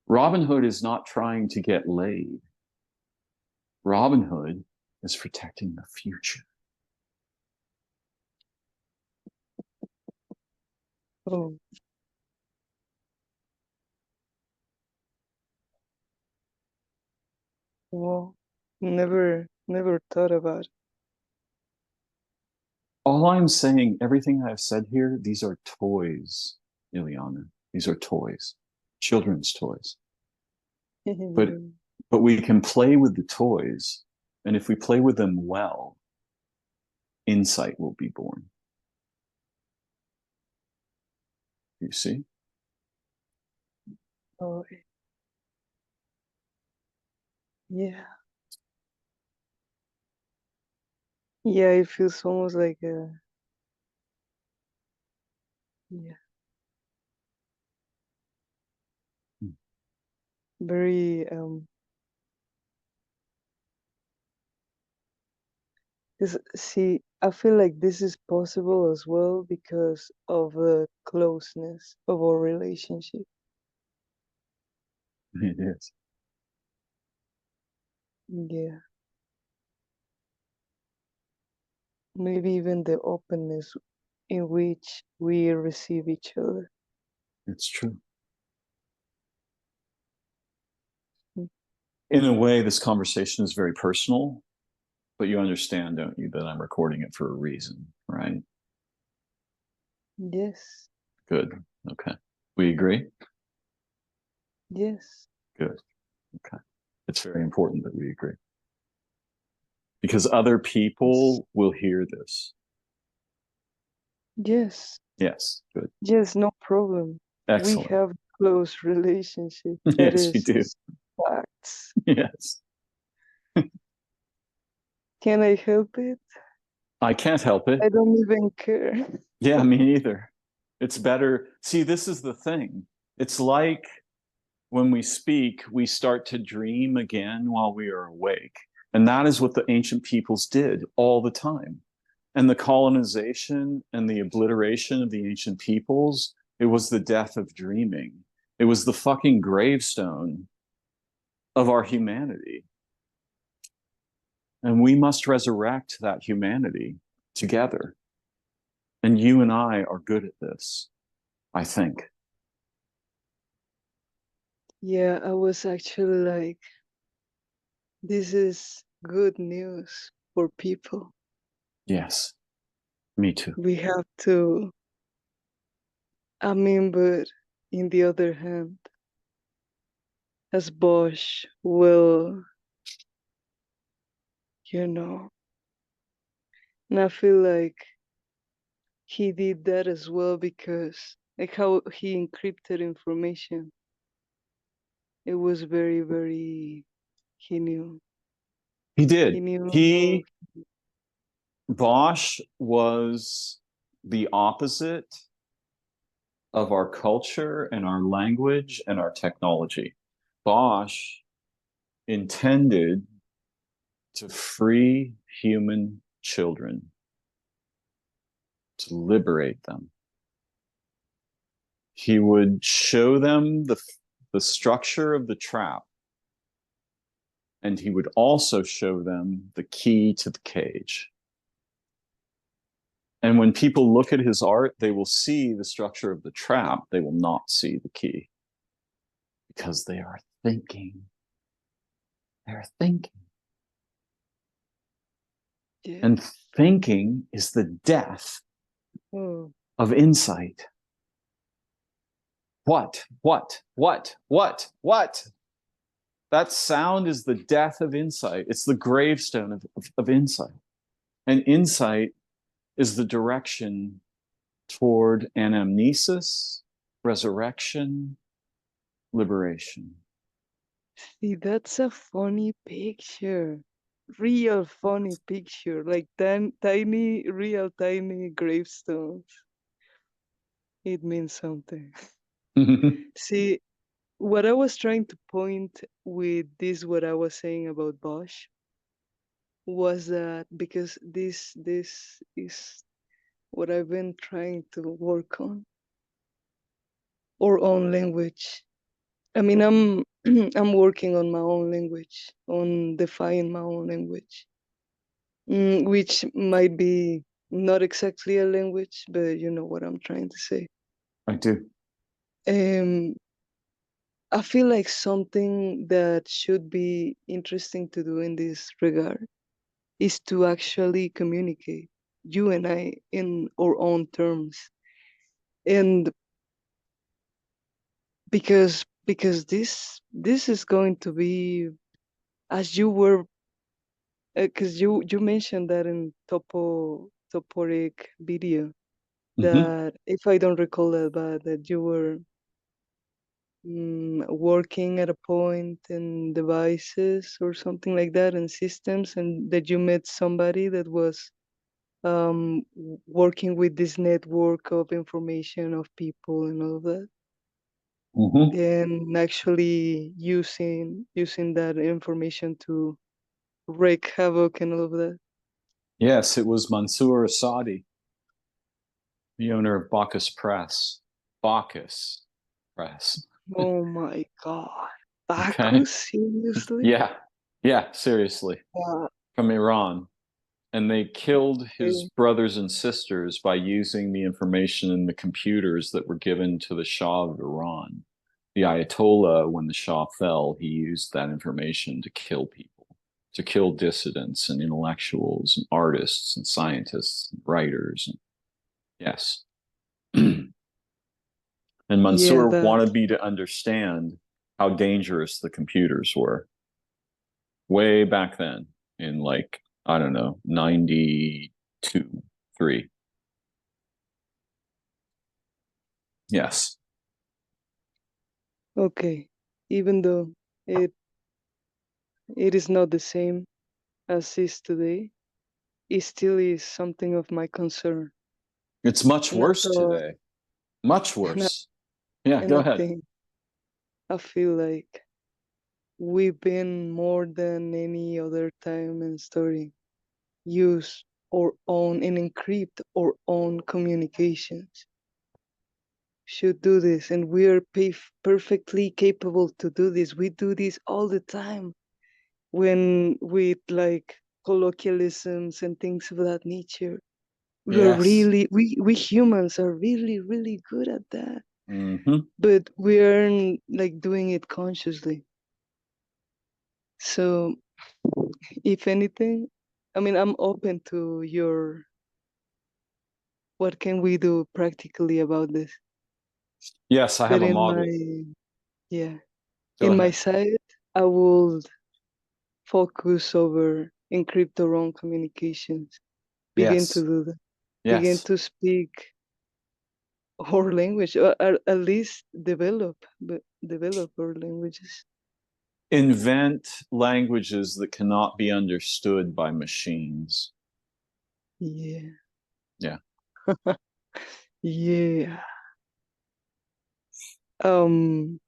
Robin Hood is not trying to get laid. Robin Hood is protecting the future. oh, well, never thought about it. All I'm saying, everything I've said here, these are toys, Ileana. These are toys, children's toys. But but we can play with the toys, and if we play with them well, insight will be born. You see? Oh, yeah, yeah. It feels almost like a yeah, very 'cause see, I feel like this is possible as well because of the closeness of our relationship. It is. Yeah, maybe even the openness in which we receive each other. It's true. Mm. In a way, this conversation is very personal, but you understand, don't you, that I'm recording it for a reason, right? Yes, Good. Okay. We agree? yes, Good. Okay. It's very important that we agree because other yes, people will hear this. yes, Yes. Good. yes. No problem. We Excellent. have close relationship. That Yes, we is do. facts. Yes. Can I help it? I can't help it. I don't even care. Yeah, me neither. It's better. See, this is the thing. It's like when we speak, we start to dream again while we are awake. And that is what the ancient peoples did all the time. And the colonization and the obliteration of the ancient peoples, it was the death of dreaming. It was the fucking gravestone of our humanity. And we must resurrect that humanity together. And you and I are good at this, I think. Yeah, I was actually like, this is good news for people. Yes, me too. We have to, I mean, but in the other hand, as Bosch will, you know, and I feel like he did that as well, because like how he encrypted information, it was very, very, he knew. He He did. knew. Bosch was the opposite of our culture and our language and our technology. Bosch intended to free human children, to liberate them. He would show them the structure of the trap, and he would also show them the key to the cage. And when people look at his art, they will see the structure of the trap. They will not see the key, because they are thinking. They're thinking. Yeah. And thinking is the death Oh. of insight. What? That sound is the death of insight. It's the gravestone of insight. And insight is the direction toward anamnesis, resurrection, liberation. See, that's a funny picture. Real funny picture. Like tiny, real tiny gravestones. It means something. See, what I was trying to point with this, what I was saying about Bosch, was that because this is what I've been trying to work on, or own language. I mean, I'm I'm working on my own language, on defining my own language, which might be not exactly a language, but you know what I'm trying to say. I do. Um, I feel like something that should be interesting to do in this regard is to actually communicate, you and I, in our own terms, and because this is going to be, as you were, because you mentioned that in toporic video, Mm-hmm. that if I don't recall that bad, that you were working at a point in devices or something like that, in systems, and that you met somebody that was working with this network of information of people and all of that, Mm-hmm. and actually using that information to wreak havoc and all of that. Yes, it was Mansour Asadi, the owner of Bacchus Press. Bacchus Press. Oh my God. Okay. Bacchus, seriously? Yeah. Yeah, seriously. Wow. From Iran. And they killed his Okay. brothers and sisters by using the information in the computers that were given to the Shah of Iran. The Ayatollah, when the Shah fell, he used that information to kill people, to kill dissidents and intellectuals and artists and scientists and writers. Yes. And Yeah, Mansour that. wanted me to understand how dangerous the computers were way back then in, like, I don't know, 92, 3. Yes. Okay. Even though it it is not the same as is today, it still is something of my concern. It's much And I worse thought, today. Much and I, worse. Yeah, and go I ahead. think, I feel like we've been more than any other time in story use our own and encrypt our own communications. Should do this, and we are perfectly capable to do this. We do this all the time when with like colloquialisms and things of that nature. Yes. We humans are really good at that, Mm-hmm. but we aren't like doing it consciously. So if anything, I mean, I'm open to your, what can we do practically about this? Yes, I have But a in model. my, yeah, Go in my ahead. side, I will focus over encrypt our own communications. Begin to Yes. do that. begin Yes. to speak our language, or at least develop our languages. Invent languages that cannot be understood by machines. Yeah. Yeah. Yeah. Um.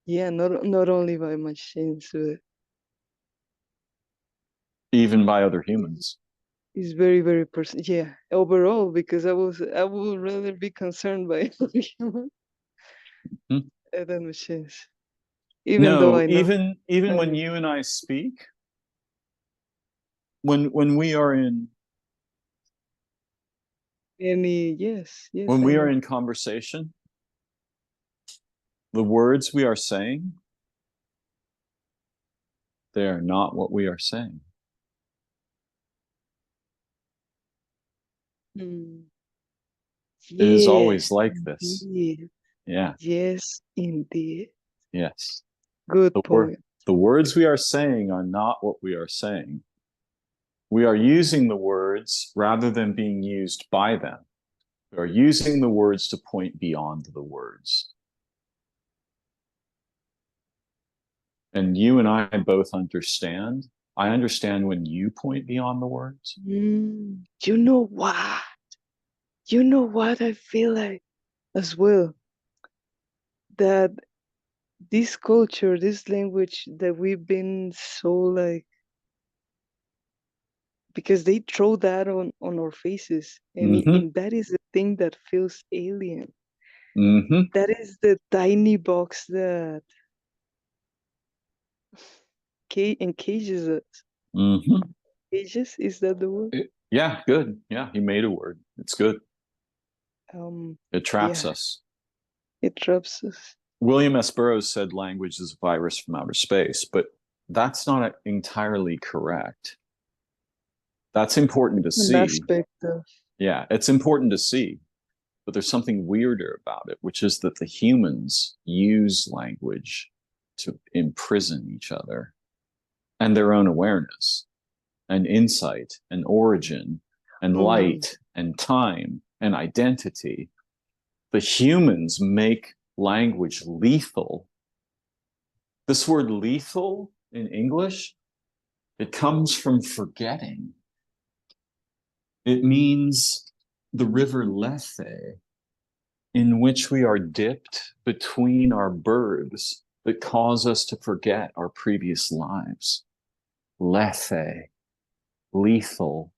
Yeah. Not only by machines, but Even by other humans. it's very very personal. Yeah. Overall, because I would rather be concerned by human Hmm? than machines. Even though No, I know. even I when know. you and I speak, when we are in Yes, when I we are know. in conversation, the words we are saying, they are not what we are saying. Mm. It is Yes, always like this. indeed. Yeah. Yes, indeed. Yes. Good The word point. the words we are saying are not what we are saying. We are using the words rather than being used by them. We are using the words to point beyond the words. And you and I both understand. I understand when you point beyond the words. You know what? You know what I feel like as well? That this culture, this language that we've been so like, because they throw that on our faces, Mm-hmm. and that is the thing that feels alien. Mm-hmm. That is the tiny box that encages us. Mm-hmm. Cages, is that the word? Yeah, good. Yeah, he made a word. It's good. It traps Yeah, us. it traps us. William S. Burroughs said language is a virus from outer space, but that's not entirely correct. That's important to An see. aspect of. Yeah, it's important to see. But there's something weirder about it, which is that the humans use language to imprison each other and their own awareness and insight and origin and Mm, light and time and identity. The humans make language lethal. This word lethal in English, it comes from forgetting. It means the river Lethe, in which we are dipped between our births that cause us to forget our previous lives. Lethe, lethal.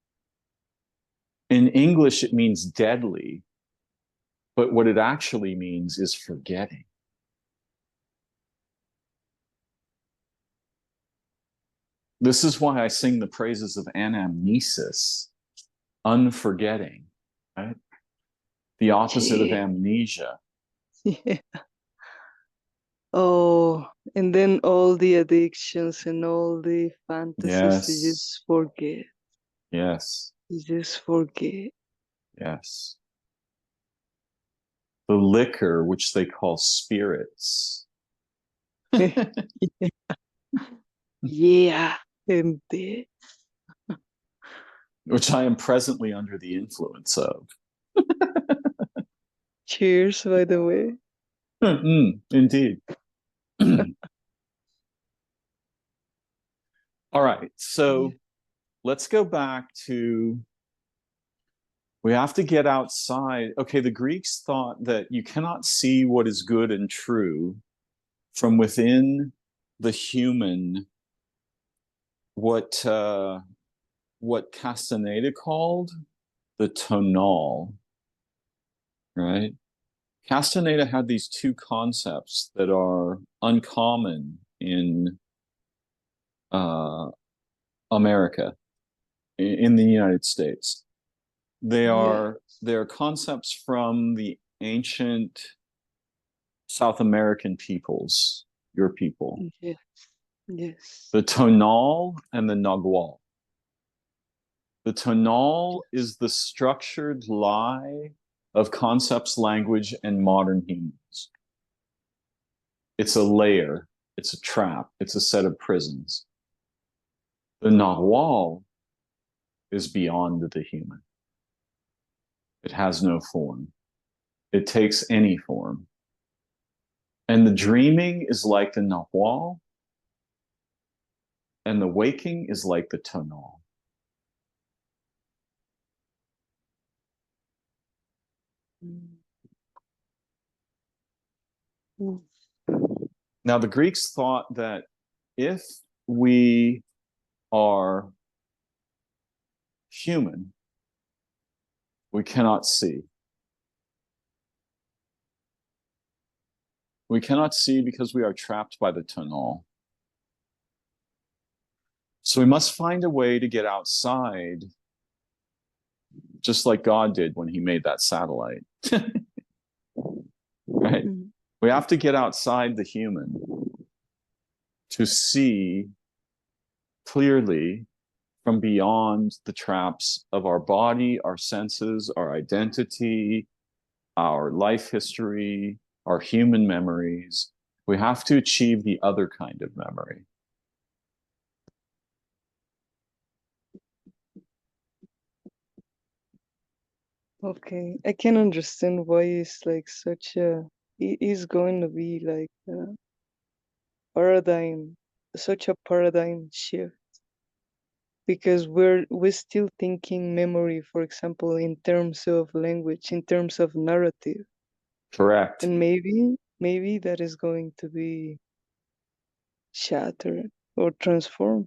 In English, it means deadly, but what it actually means is forgetting. This is why I sing the praises of anamnesis, unforgetting, right? The opposite of yeah. amnesia. Yeah. Oh, and then all the addictions and all the fantasies, you Yes, just forget. yes, You just forget. yes. The liquor, which they call spirits, Yeah, indeed. which I am presently under the influence of. Cheers, by the way. Indeed. All right. Yeah. So let's go back to we have to get outside. Okay, the Greeks thought that you cannot see what is good and true from within the human, what Castaneda called the tonal, right? Castaneda had these two concepts that are uncommon in uh, America, in the United States. They Yeah. are they are concepts from the ancient South American peoples, your people, Yes. Yes. the tonal and the nagual. The tonal is the structured lie of concepts, language, and modern humans. It's a layer, it's a trap, it's a set of prisons. The nagual is beyond the human. It has no form. It takes any form. And the dreaming is like the nahual, and the waking is like the tonal. Mm. Now, the Greeks thought that if we are human, we cannot see. We cannot see because we are trapped by the tonal. So we must find a way to get outside, just like God did when he made that satellite. Right? Mm. We have to get outside the human to see clearly from beyond the traps of our body, our senses, our identity, our life history, our human memories. We have to achieve the other kind of memory. Okay, I can understand why it's like such a, it is going to be like a paradigm, such a paradigm shift, because we're still thinking memory, for example, in terms of language, in terms of narrative, Correct. and maybe that is going to be shattered or transformed.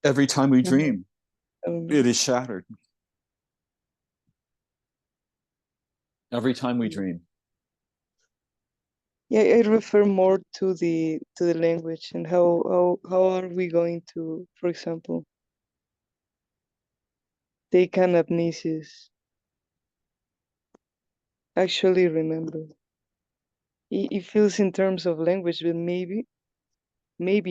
Every time we I don't dream, I don't know. it is shattered. Every time we dream. Yeah, I refer more to the language and how are we going to, for example, take an amnesis, actually remember. It feels in terms of language, but maybe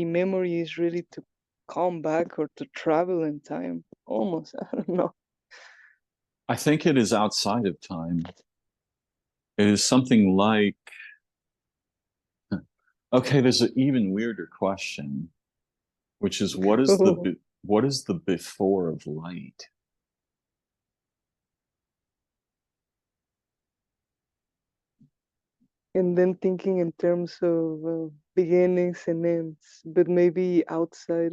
memory is really to come back or to travel in time. Almost, I don't know. I think it is outside of time. It is something like, okay, there's an even weirder question, which is what is the before of light? And then thinking in terms of beginnings and ends, but maybe outside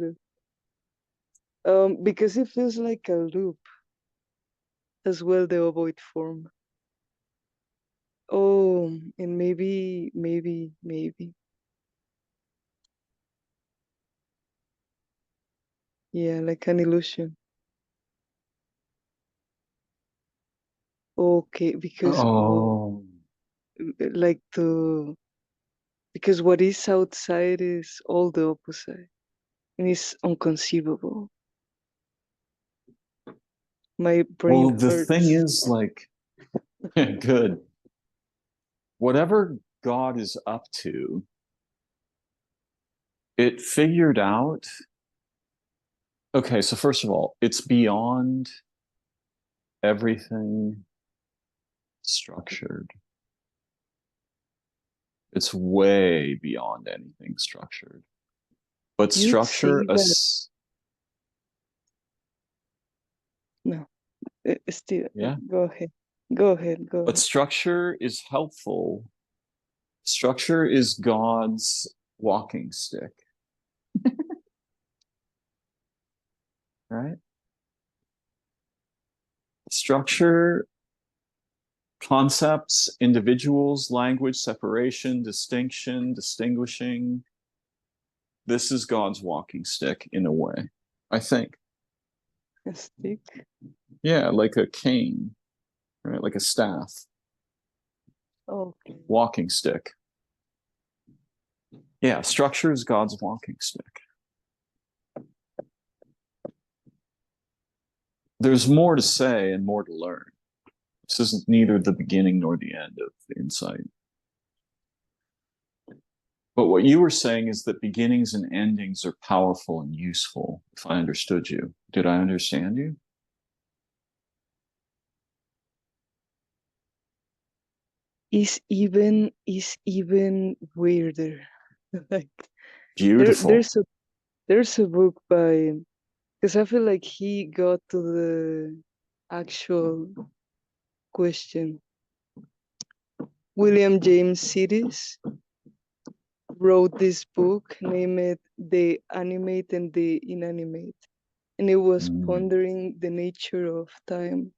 of, because it feels like a loop as well, the ovoid form. Oh, and maybe. Yeah, like an illusion. Okay, because Oh, like because what is outside is all the opposite and it's unconceivable. My brain well, the thing hurts. is like, good. Whatever God is up to, it figured out. Okay, so first of all, it's beyond everything structured. It's way beyond anything structured. But You'd structure, say that no, still yeah, go ahead. Go ahead, go but ahead. structure is helpful. Structure is God's walking stick, right? Structure, concepts, individuals, language, separation, distinction, distinguishing. This is God's walking stick in a way, I think. A stick. Yeah, like a cane, right? Like a staff, Okay. walking stick. Yeah, structure is God's walking stick. There's more to say and more to learn. This isn't neither the beginning nor the end of the insight. But what you were saying is that beginnings and endings are powerful and useful, if I understood you. Did I understand you? Is even weirder. Like Beautiful. there's a book by, because I feel like he got to the actual question. William James Sidis wrote this book named The Animate and the Inanimate. And it was pondering the nature of time,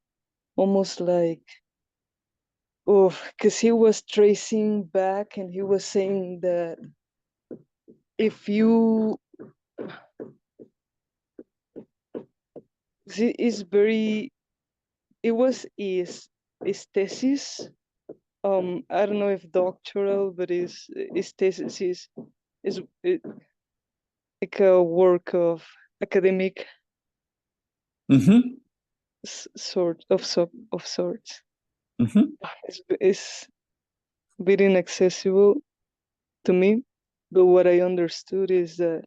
almost like, oh, because he was tracing back and he was saying that if you, it's very, it was his thesis. I don't know if doctoral, but his thesis is like a work of academic sort of sorts. It's a bit inaccessible to me, but what I understood is that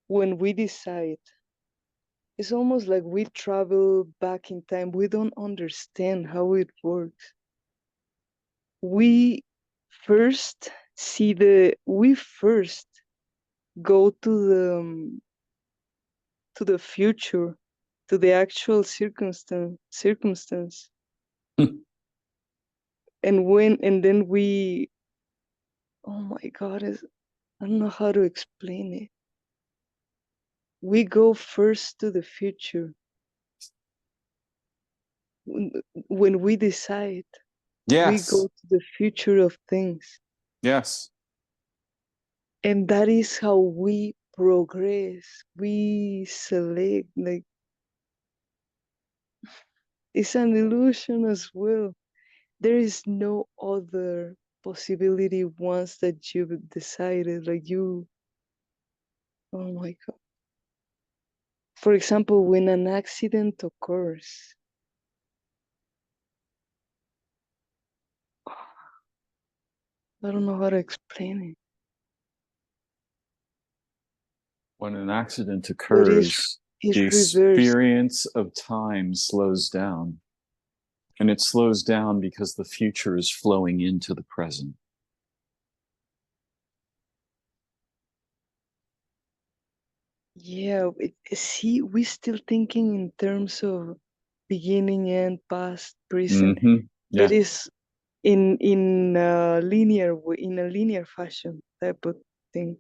when we decide, it's almost like we travel back in time. We don't understand how it works. We first we first go to the future, to the actual circumstance. And then we, oh my God, I don't know how to explain it. We go first to the future when we decide. We go to the future of things. Yes. And that is how we progress. We select, like, it's an illusion as well. There is no other possibility once that you've decided, like oh my God. For example, when an accident occurs, I don't know how to explain it. When an accident But occurs, it's the reversed. experience of time slows down. And it slows down because the future is flowing into the present. Yeah, see, we're still thinking in terms of beginning, end, past, present. Yeah. But it's in a linear fashion type of thing.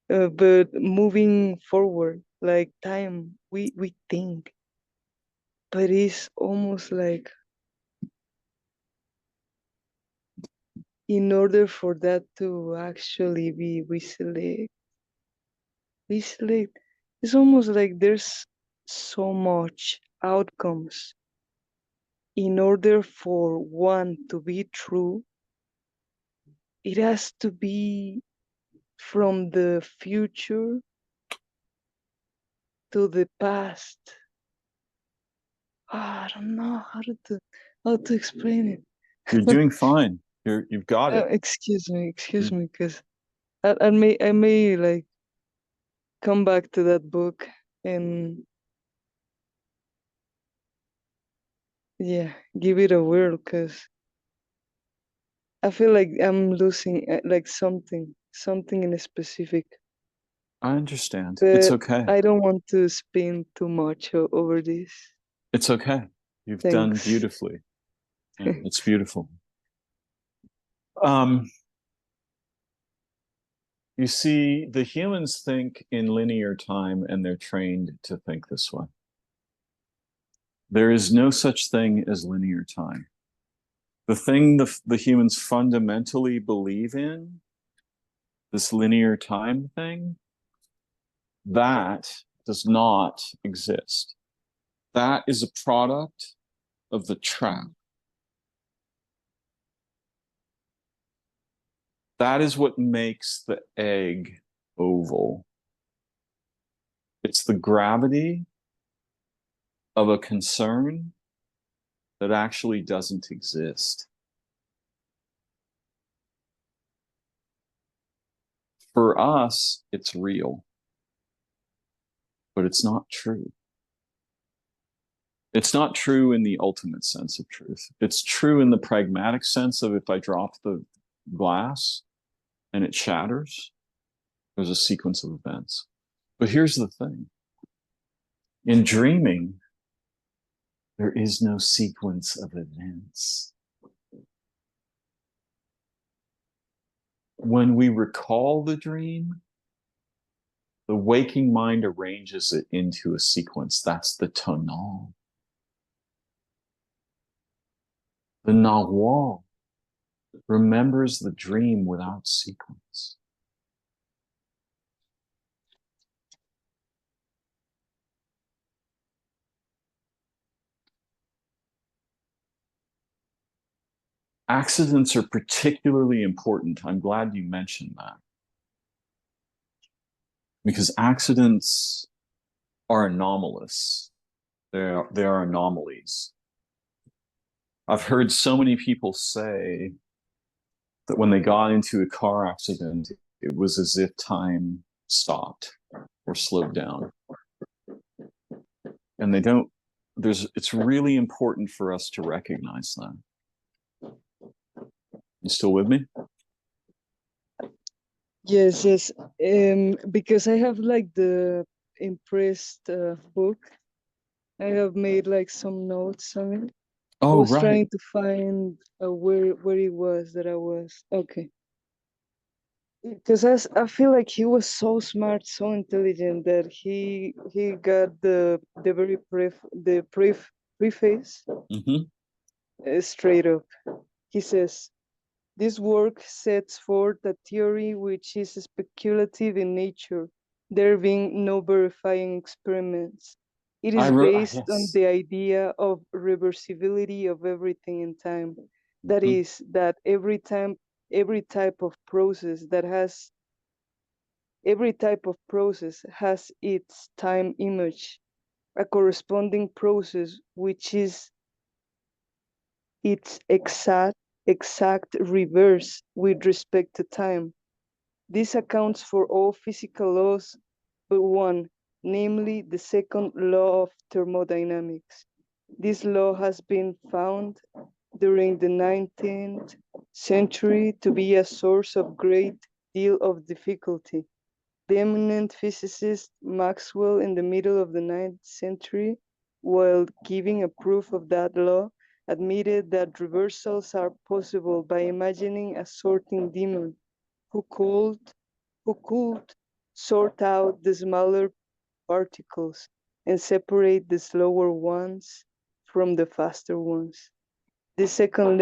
But moving forward, like time, we think, but it's almost like in order for that to actually be, we select. It's almost like there's so much outcomes. In order for one to be true, it has to be from the future to the past. I don't know how to explain it. You're doing fine. You've got it. Excuse me, because I may like come back to that book and yeah, give it a whirl, because I feel like I'm losing like something in a specific, I understand. It's but okay. I don't want to spin too much over this. It's okay. You've done Thanks. beautifully. Yeah, it's beautiful. You see, the humans think in linear time and they're trained to think this way. There is no such thing as linear time. The thing the humans fundamentally believe in, this linear time thing, that does not exist. That is a product of the trap. That is what makes the egg oval. It's the gravity of a concern that actually doesn't exist. For us, it's real, but it's not true. It's not true in the ultimate sense of truth. It's true in the pragmatic sense of if I drop the glass and it shatters, there's a sequence of events. But here's the thing. In dreaming, There is no sequence of events. When we recall the dream, the waking mind arranges it into a sequence. That's the tonal. The narwhal remembers the dream without sequence. Accidents are particularly important. I'm glad you mentioned that. Because accidents are anomalous. They are anomalies. I've heard so many people say that when they got into a car accident, it was as if time stopped or slowed down. And they don't, it's really important for us to recognize that. You still with me? Yes, yes. Because I have like the impressed book. I have made like some notes on it. I Oh, was right. trying to find where it was that I was. Okay. Because I feel like he was so smart, so intelligent that he got the very preface Mm-hmm. straight up. He says, "This work sets forth a theory which is speculative in nature, there being no verifying experiments. It I is wrote, based on yes. the idea of reversibility of everything in time. That Mm-hmm. is, that every type of process that has every type of process has its time image, a corresponding process which is its exact reverse with respect to time. This accounts for all physical laws but one, namely the second law of thermodynamics. This law has been found during the 19th century to be a source of great deal of difficulty. The eminent physicist Maxwell in the middle of the 9th century, while giving a proof of that law, admitted that reversals are possible by imagining a sorting demon who could sort out the smaller particles and separate the slower ones from the faster ones. This second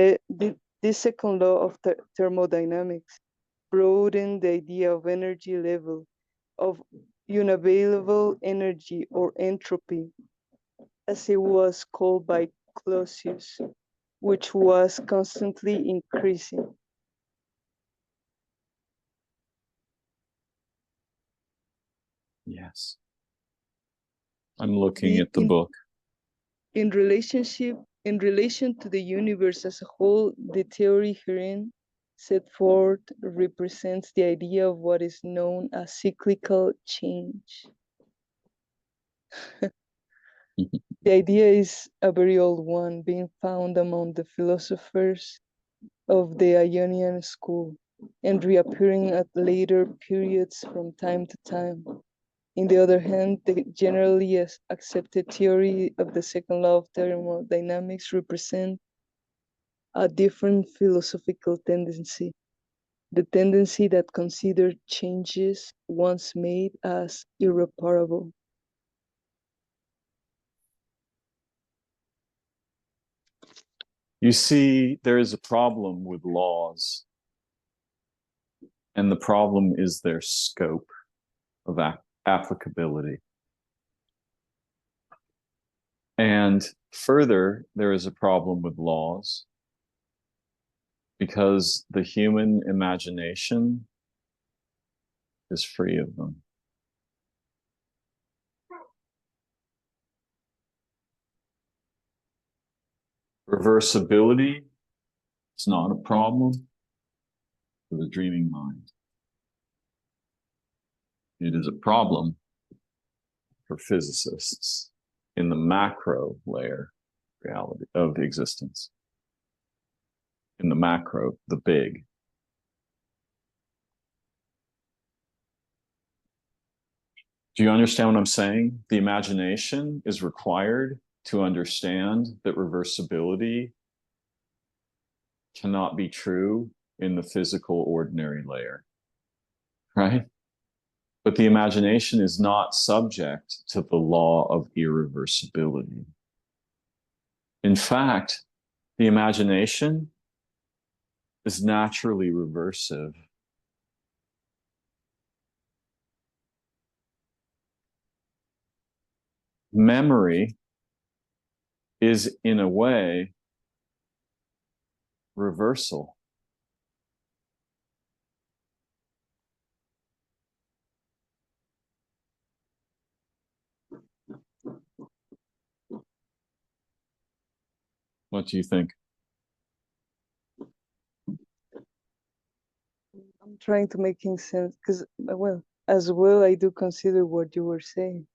law of thermodynamics broadened the idea of energy level, of unavailable energy or entropy, as it was called by Clausius, which was constantly increasing. Yes. I'm looking The at the book. in relation to the universe as a whole, the theory herein set forth represents the idea of what is known as cyclical change. The idea is a very old one, being found among the philosophers of the Ionian school and reappearing at later periods from time to time. On the other hand, the generally accepted theory of the second law of thermodynamics represents a different philosophical tendency, the tendency that considered changes once made as irreparable. You see, there is a problem with laws, and the problem is their scope of applicability. And further, there is a problem with laws because the human imagination is free of them. Reversibility is not a problem for the dreaming mind. It is a problem for physicists in the macro layer reality of existence. In the macro, the big. Do you understand what I'm saying? The imagination is required to understand that reversibility cannot be true in the physical ordinary layer, right? But the imagination is not subject to the law of irreversibility. In fact, the imagination is naturally reversive. Memory is, in a way, reversal. What do you think? I'm trying to make sense because, well, as well, I do consider what you were saying.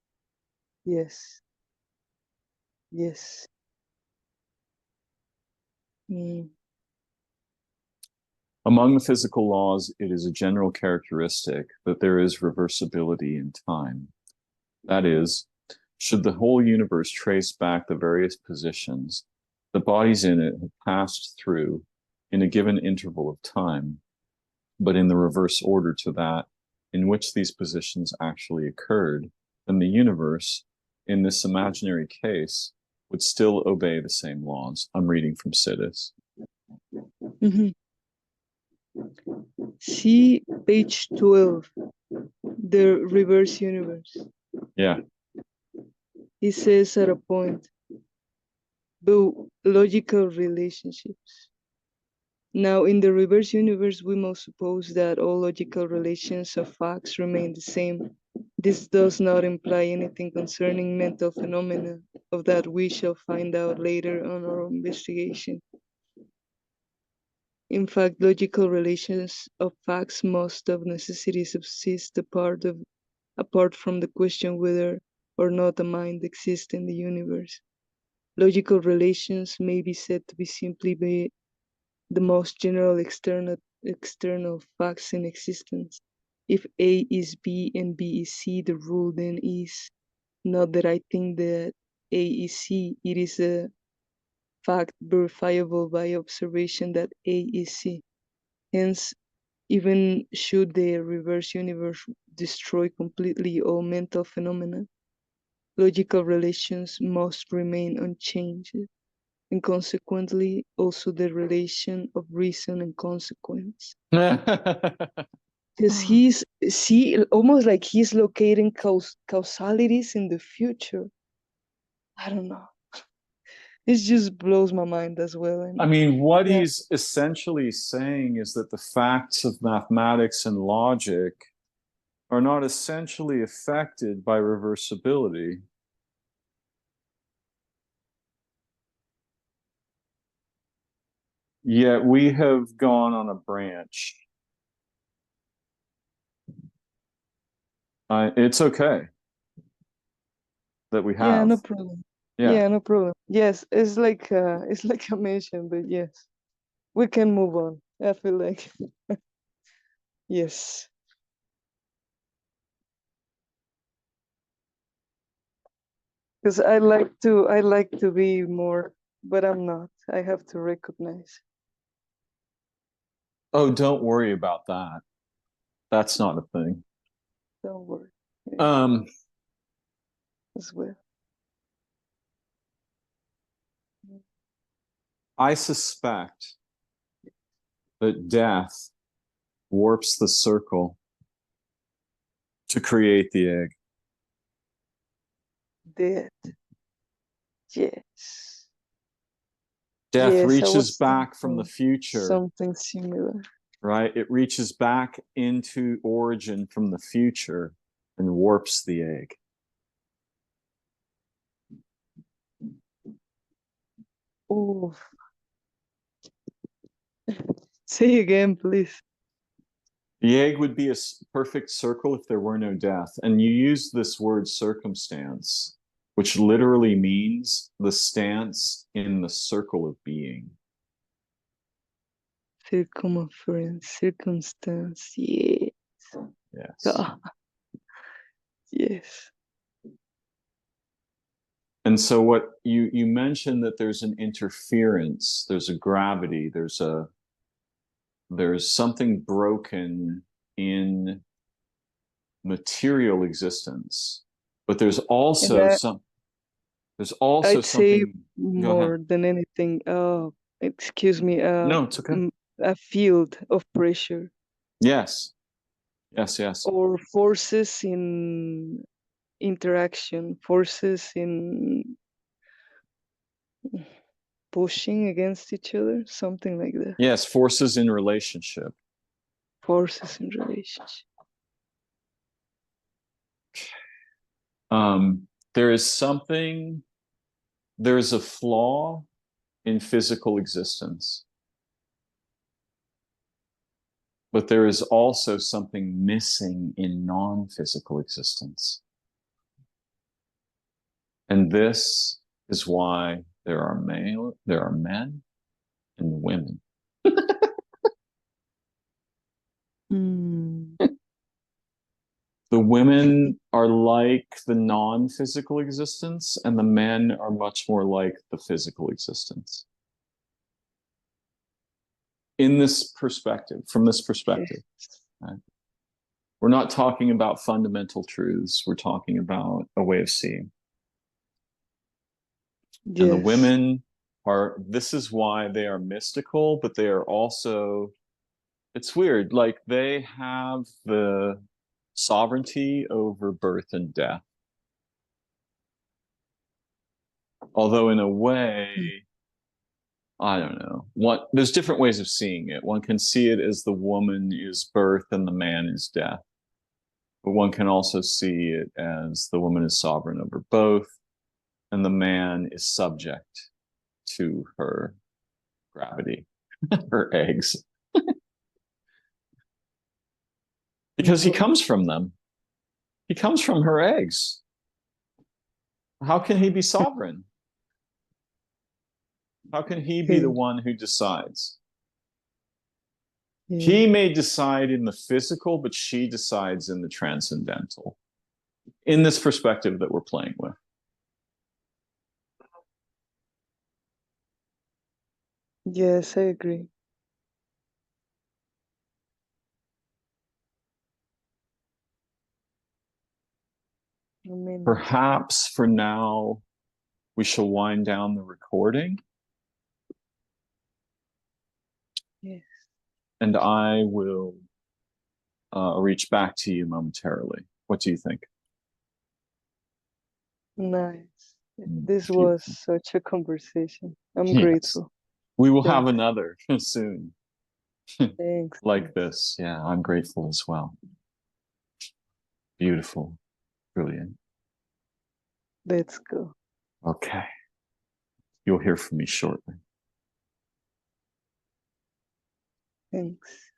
Yes. Yes. Among the physical laws, it is a general characteristic that there is reversibility in time. That is, should the whole universe trace back the various positions, the bodies in it have passed through in a given interval of time, but in the reverse order to that in which these positions actually occurred, then the universe, in this imaginary case, would still obey the same laws. I'm reading from Sidis. Mm-hmm. See page 12, the reverse universe. Yeah. He says at a point, but logical relationships. Now, in the reverse universe, we must suppose that all logical relations of facts remain the same. This does not imply anything concerning mental phenomena, of that we shall find out later on our investigation. In fact, logical relations of facts must of necessity subsist apart from the question whether or not a mind exists in the universe. Logical relations may be said to be simply the most general external facts in existence. If A is B and B is C, the rule then is not that I think that A is C, it is a fact verifiable by observation that A is C. Hence, even should the reverse universe destroy completely all mental phenomena, logical relations must remain unchanged, and consequently also the relation of reason and consequence. Because he's almost like he's locating causalities in the future. I don't know. It just blows my mind as well. And I mean, what he's essentially saying is that the facts of mathematics and logic are not essentially affected by reversibility. Yet we have gone on a branch. It's okay that we have. Yeah, no problem. Yeah. Yeah, no problem. Yes, it's like I mentioned, but yes, we can move on. I feel like yes. Because I like to be more, but I'm not. I have to recognize. Oh, don't worry about that. That's not a thing. Don't worry. As well. I suspect that death warps the circle to create the egg. Death. Yes. Death Yes, reaches back from the future. Something similar. Right? It reaches back into origin from the future and warps the egg. Oh. Say again, please. The egg would be a perfect circle if there were no death. And you use this word circumstance, which literally means the stance in the circle of being. Circumference, circumstance, yes. Yes. Ah. Yes. And so what you mentioned that there's an interference, there's a gravity, there's something broken in material existence, but there's And also I'd say something. Go ahead. more than anything, excuse me, No, it's okay. a field of pressure Yes, yes, yes. or forces in interaction, forces in pushing against each other, something like that. Yes, forces in relationship. Forces in relationship. There is something, there is a flaw in physical existence, but there is also something missing in non-physical existence. And this is why there are men and women. Mm. The women are like the non-physical existence, and the men are much more like the physical existence. In this perspective, from this perspective, right? We're not talking about fundamental truths. We're talking about a way of seeing. And the Yes. women are, this is why they are mystical, but they are also, it's weird, like they have the sovereignty over birth and death. Although in a way, I don't know. There's different ways of seeing it. One can see it as the woman is birth and the man is death. But one can also see it as the woman is sovereign over both, and the man is subject to her gravity, her eggs, because he comes from them. He comes from her eggs. How can he be sovereign? How can he be the Okay. one who decides? Yeah. He may decide in the physical, but she decides in the transcendental, in this perspective that we're playing with. Yes, I agree. I mean, Perhaps for now, we shall wind down the recording, yes. and I will reach back to you momentarily. What do you think? Nice. This was Beautiful. such a conversation. I'm Yes. grateful. We will have Thanks. another soon Thanks. like Thanks. this. Yeah, I'm grateful as well. Beautiful. Brilliant. Let's go. Okay. You'll hear from me shortly. Thanks.